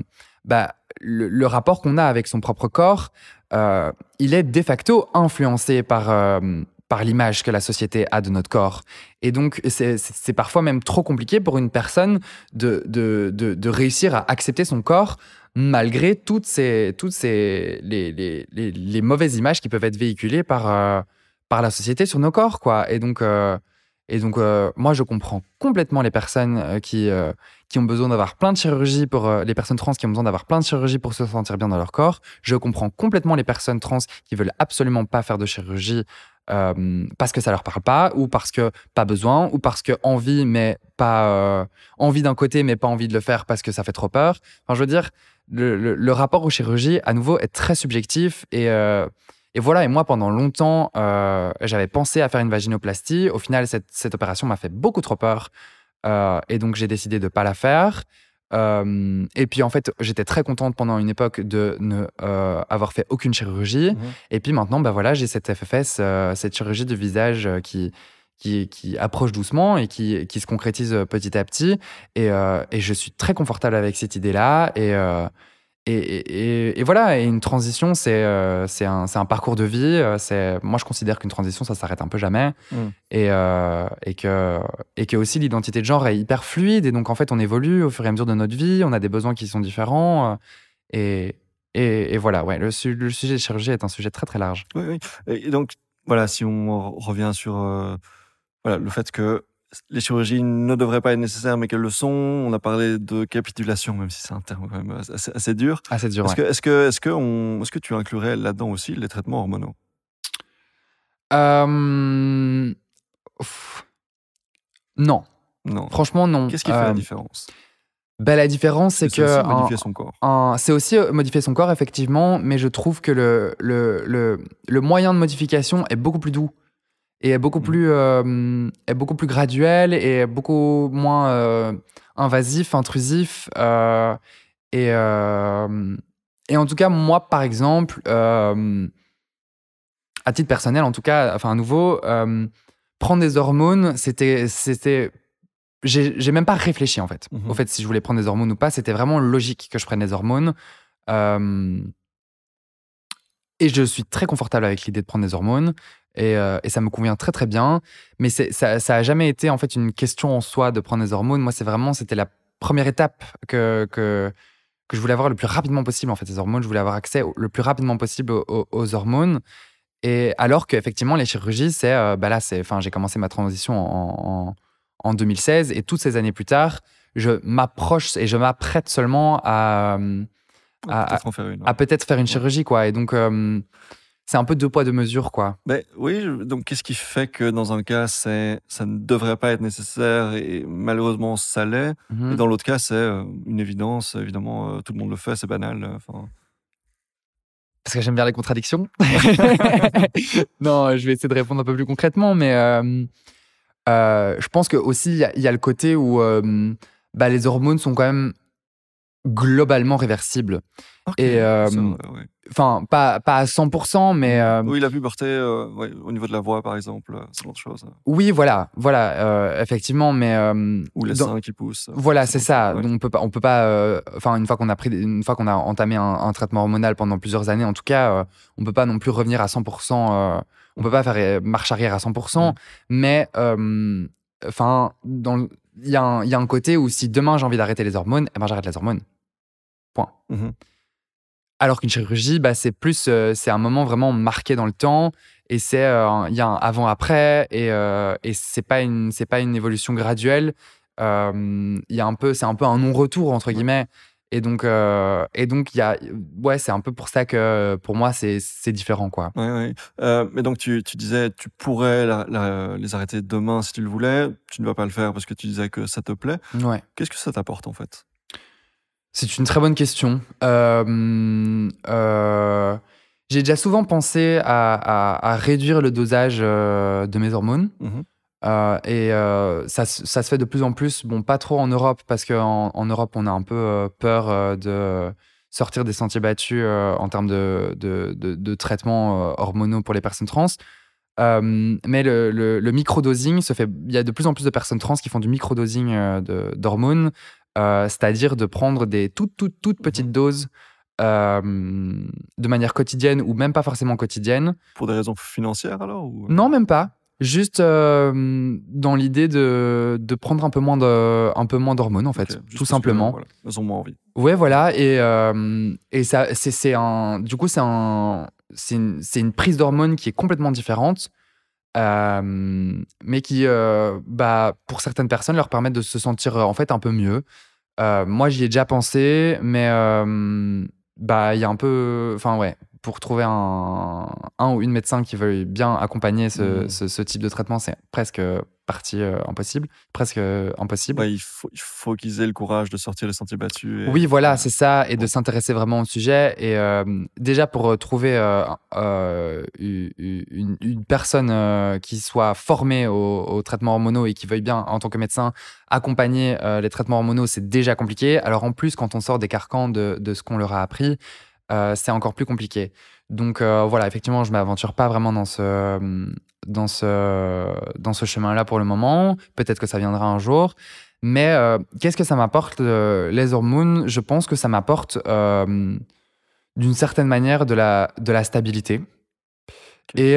le rapport qu'on a avec son propre corps, il est de facto influencé par l'image que la société a de notre corps. Et donc, c'est parfois même trop compliqué pour une personne de réussir à accepter son corps malgré toutes les mauvaises images qui peuvent être véhiculées par la société sur nos corps, quoi. Et donc, moi, je comprends complètement les personnes qui ont besoin d'avoir plein de chirurgies les personnes trans qui ont besoin d'avoir plein de chirurgies pour se sentir bien dans leur corps. Je comprends complètement les personnes trans qui veulent absolument pas faire de chirurgie parce que ça leur parle pas, ou parce que pas besoin, ou parce que envie, mais pas envie d'un côté, mais pas envie de le faire parce que ça fait trop peur. Enfin, je veux dire, le rapport aux chirurgies, à nouveau, est très subjectif et voilà, et moi, pendant longtemps, j'avais pensé à faire une vaginoplastie. Au final, cette opération m'a fait beaucoup trop peur. Et donc, j'ai décidé de ne pas la faire. Et puis, en fait, j'étais très contente pendant une époque de ne avoir fait aucune chirurgie. Et puis maintenant, voilà, j'ai cette FFS, cette chirurgie du visage qui approche doucement et qui se concrétise petit à petit. Et je suis très confortable avec cette idée-là. Et voilà, et une transition, c'est un parcours de vie. Moi, je considère qu'une transition, ça s'arrête un peu jamais. Et que aussi l'identité de genre est hyper fluide. Et donc, en fait, on évolue au fur et à mesure de notre vie. On a des besoins qui sont différents. Et voilà, ouais, le sujet de chirurgie est un sujet très, très large. Oui, oui. Et donc, voilà, si on revient sur le fait que les chirurgies ne devraient pas être nécessaires, mais qu'elles le sont. On a parlé de capitulation, même si c'est un terme quand même assez dur. Assez dur, ouais. Est-ce que tu inclurais là-dedans aussi les traitements hormonaux? Non. Non. Franchement, non. Qu'est-ce qui fait la différence? La différence, c'est que... C'est aussi modifier son corps. C'est aussi modifier son corps, effectivement, mais je trouve que le moyen de modification est beaucoup plus doux. Et est beaucoup plus graduel et beaucoup moins invasif, intrusif. Et en tout cas, moi, par exemple, à titre personnel, en tout cas, enfin, à nouveau, prendre des hormones, c'était j'ai même pas réfléchi, en fait. Au fait, si je voulais prendre des hormones ou pas, c'était vraiment logique que je prenne des hormones. Et je suis très confortable avec l'idée de prendre des hormones. Et ça me convient très très bien, mais ça a jamais été en fait une question en soi de prendre des hormones. Moi, c'était la première étape que je voulais avoir le plus rapidement possible en fait, ces hormones. Je voulais avoir accès le plus rapidement possible aux hormones. Et alors qu'effectivement les chirurgies, j'ai commencé ma transition en 2016 et toutes ces années plus tard, je m'approche et je m'apprête seulement à peut-être faire une chirurgie, quoi. Et donc c'est un peu deux poids deux mesures, quoi. Oui, donc qu'est-ce qui fait que dans un cas ça ne devrait pas être nécessaire et malheureusement ça l'est, et dans l'autre cas c'est une évidence, évidemment tout le monde le fait, c'est banal. Parce que j'aime bien les contradictions. Non, je vais essayer de répondre un peu plus concrètement, mais je pense que aussi il y a le côté où les hormones sont quand même globalement réversible. Okay, enfin, pas à 100%, mais... oui, la puberté, au niveau de la voix, par exemple, ce genre de choses. Oui, voilà, effectivement, mais... ou les seins qui poussent. Voilà, c'est ça. Ouais. Donc, on peut pas... une fois qu'on a entamé un traitement hormonal pendant plusieurs années, en tout cas, on peut pas non plus revenir à 100%. On peut pas faire marche arrière à 100%, mais... il y a un côté où si demain j'ai envie d'arrêter les hormones, j'arrête les hormones. Point. Alors qu'une chirurgie, c'est plus, c'est un moment vraiment marqué dans le temps, et il y a un avant-après, et c'est pas une évolution graduelle. C'est un peu un non-retour entre guillemets. Et donc c'est un peu pour ça que pour moi c'est différent, quoi. Ouais. Mais donc tu disais tu pourrais les arrêter demain si tu le voulais. Tu ne vas pas le faire parce que tu disais que ça te plaît. Ouais. Qu'est-ce que ça t'apporte en fait? C'est une très bonne question. J'ai déjà souvent pensé à réduire le dosage de mes hormones. Ça se fait de plus en plus. Bon, pas trop en Europe, parce qu'en Europe, on a un peu peur de sortir des sentiers battus en termes de traitements hormonaux pour les personnes trans. Mais le microdosing se fait. Il y a de plus en plus de personnes trans qui font du microdosing d'hormones, c'est-à-dire de prendre des toutes petites doses de manière quotidienne ou même pas forcément quotidienne. Pour des raisons financières alors ou... Non, même pas. Juste dans l'idée de prendre un peu moins d'hormones, en fait, tout simplement. Voilà, elles ont moins envie. Ouais, voilà. Et ça, du coup, c'est une prise d'hormones qui est complètement différente, mais qui, pour certaines personnes, leur permettent de se sentir en fait un peu mieux. Moi, j'y ai déjà pensé, mais il y a un peu... Enfin, ouais, pour trouver un ou une médecin qui veuille bien accompagner ce type de traitement, c'est presque impossible. Presque impossible. Ouais, il faut qu'ils aient le courage de sortir les sentiers battus. Oui, voilà, c'est ça, et de s'intéresser vraiment au sujet. Et déjà, pour trouver une personne qui soit formée aux traitements hormonaux et qui veuille bien, en tant que médecin, accompagner les traitements hormonaux, c'est déjà compliqué. Alors en plus, quand on sort des carcans de ce qu'on leur a appris, c'est encore plus compliqué. Donc voilà, effectivement, je ne m'aventure pas vraiment dans ce chemin-là pour le moment. Peut-être que ça viendra un jour. Mais qu'est-ce que ça m'apporte, les hormones? Je pense que ça m'apporte d'une certaine manière de la stabilité. Okay.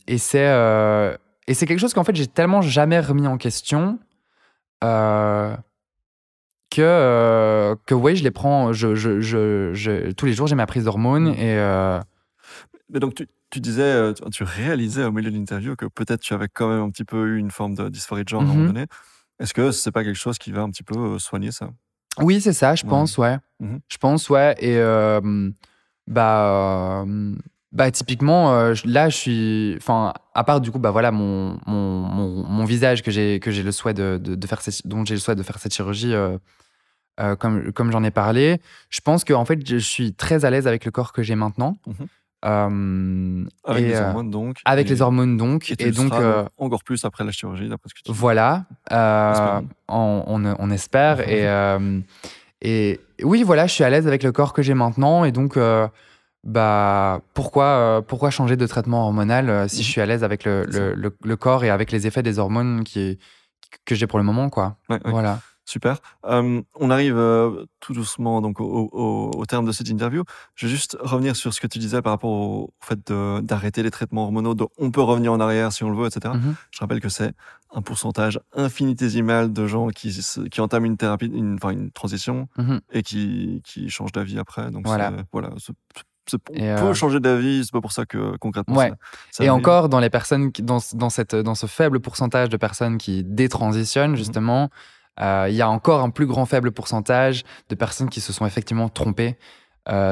Et c'est quelque chose qu'en fait, j'ai tellement jamais remis en question que ouais, je les prends. Tous les jours, j'ai ma prise d'hormones. Mais donc, tu disais, tu réalisais au milieu de l'interview que peut-être tu avais quand même un petit peu eu une forme de dysphorie de genre à un moment donné. Est-ce que c'est pas quelque chose qui va un petit peu soigner ça? Oui, c'est ça, je pense, ouais. Je pense, ouais. Et typiquement, là, je suis... Enfin, à part, du coup, voilà, mon visage que j'ai le souhait de faire dont j'ai le souhait de faire cette chirurgie, comme j'en ai parlé, je pense qu'en fait, je suis très à l'aise avec le corps que j'ai maintenant. Avec les hormones donc. Avec les hormones donc. Et donc encore plus après la chirurgie, d'après ce que tu dis. Voilà. On espère. Et oui, voilà, je suis à l'aise avec le corps que j'ai maintenant. Et donc, pourquoi changer de traitement hormonal si je suis à l'aise avec le corps et avec les effets des hormones que j'ai pour le moment, quoi. Ouais. Voilà. Super. On arrive tout doucement donc au terme de cette interview. Je vais juste revenir sur ce que tu disais par rapport au fait d'arrêter les traitements hormonaux. On peut revenir en arrière si on le veut, etc. Je rappelle que c'est un pourcentage infinitésimal de gens qui entament une thérapie, une transition et qui changent d'avis après. Donc voilà. On peut changer d'avis, c'est pas pour ça que concrètement ouais. ça et encore dans les personnes dans ce faible pourcentage de personnes qui détransitionnent justement, il y a encore un plus grand faible pourcentage de personnes qui se sont effectivement trompées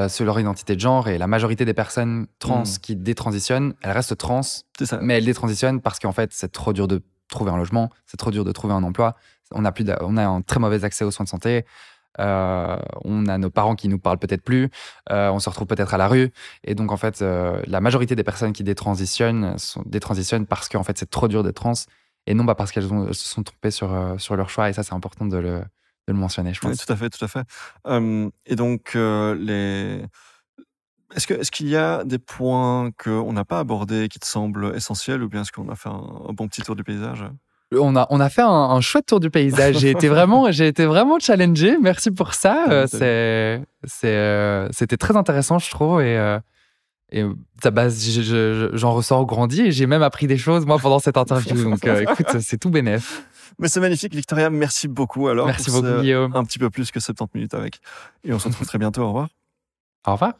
sur leur identité de genre, et la majorité des personnes trans qui détransitionnent, elles restent trans, mais elles détransitionnent parce qu'en fait c'est trop dur de trouver un logement, c'est trop dur de trouver un emploi, on a un très mauvais accès aux soins de santé, on a nos parents qui nous parlent peut-être plus, on se retrouve peut-être à la rue, et donc en fait la majorité des personnes qui détransitionnent parce qu'en fait c'est trop dur d'être trans, et non parce qu'elles se sont trompées sur leur choix, et ça c'est important de le mentionner, je pense. Oui, tout à fait. Et donc est-ce qu'il y a des points qu'on n'a pas abordés qui te semblent essentiels, ou bien est-ce qu'on a fait un bon petit tour du paysage? On a fait un chouette tour du paysage. J'ai été vraiment challengé. Merci pour ça. C'était très intéressant, je trouve. Et j'en ressors grandi, et j'ai même appris des choses, moi, pendant cette interview. Donc, écoute, c'est tout bénef. Mais c'est magnifique, Victoria. Merci beaucoup. Alors, merci beaucoup, Guillaume. Un petit peu plus que 70 minutes avec. Et on se retrouve très bientôt. Au revoir. Au revoir.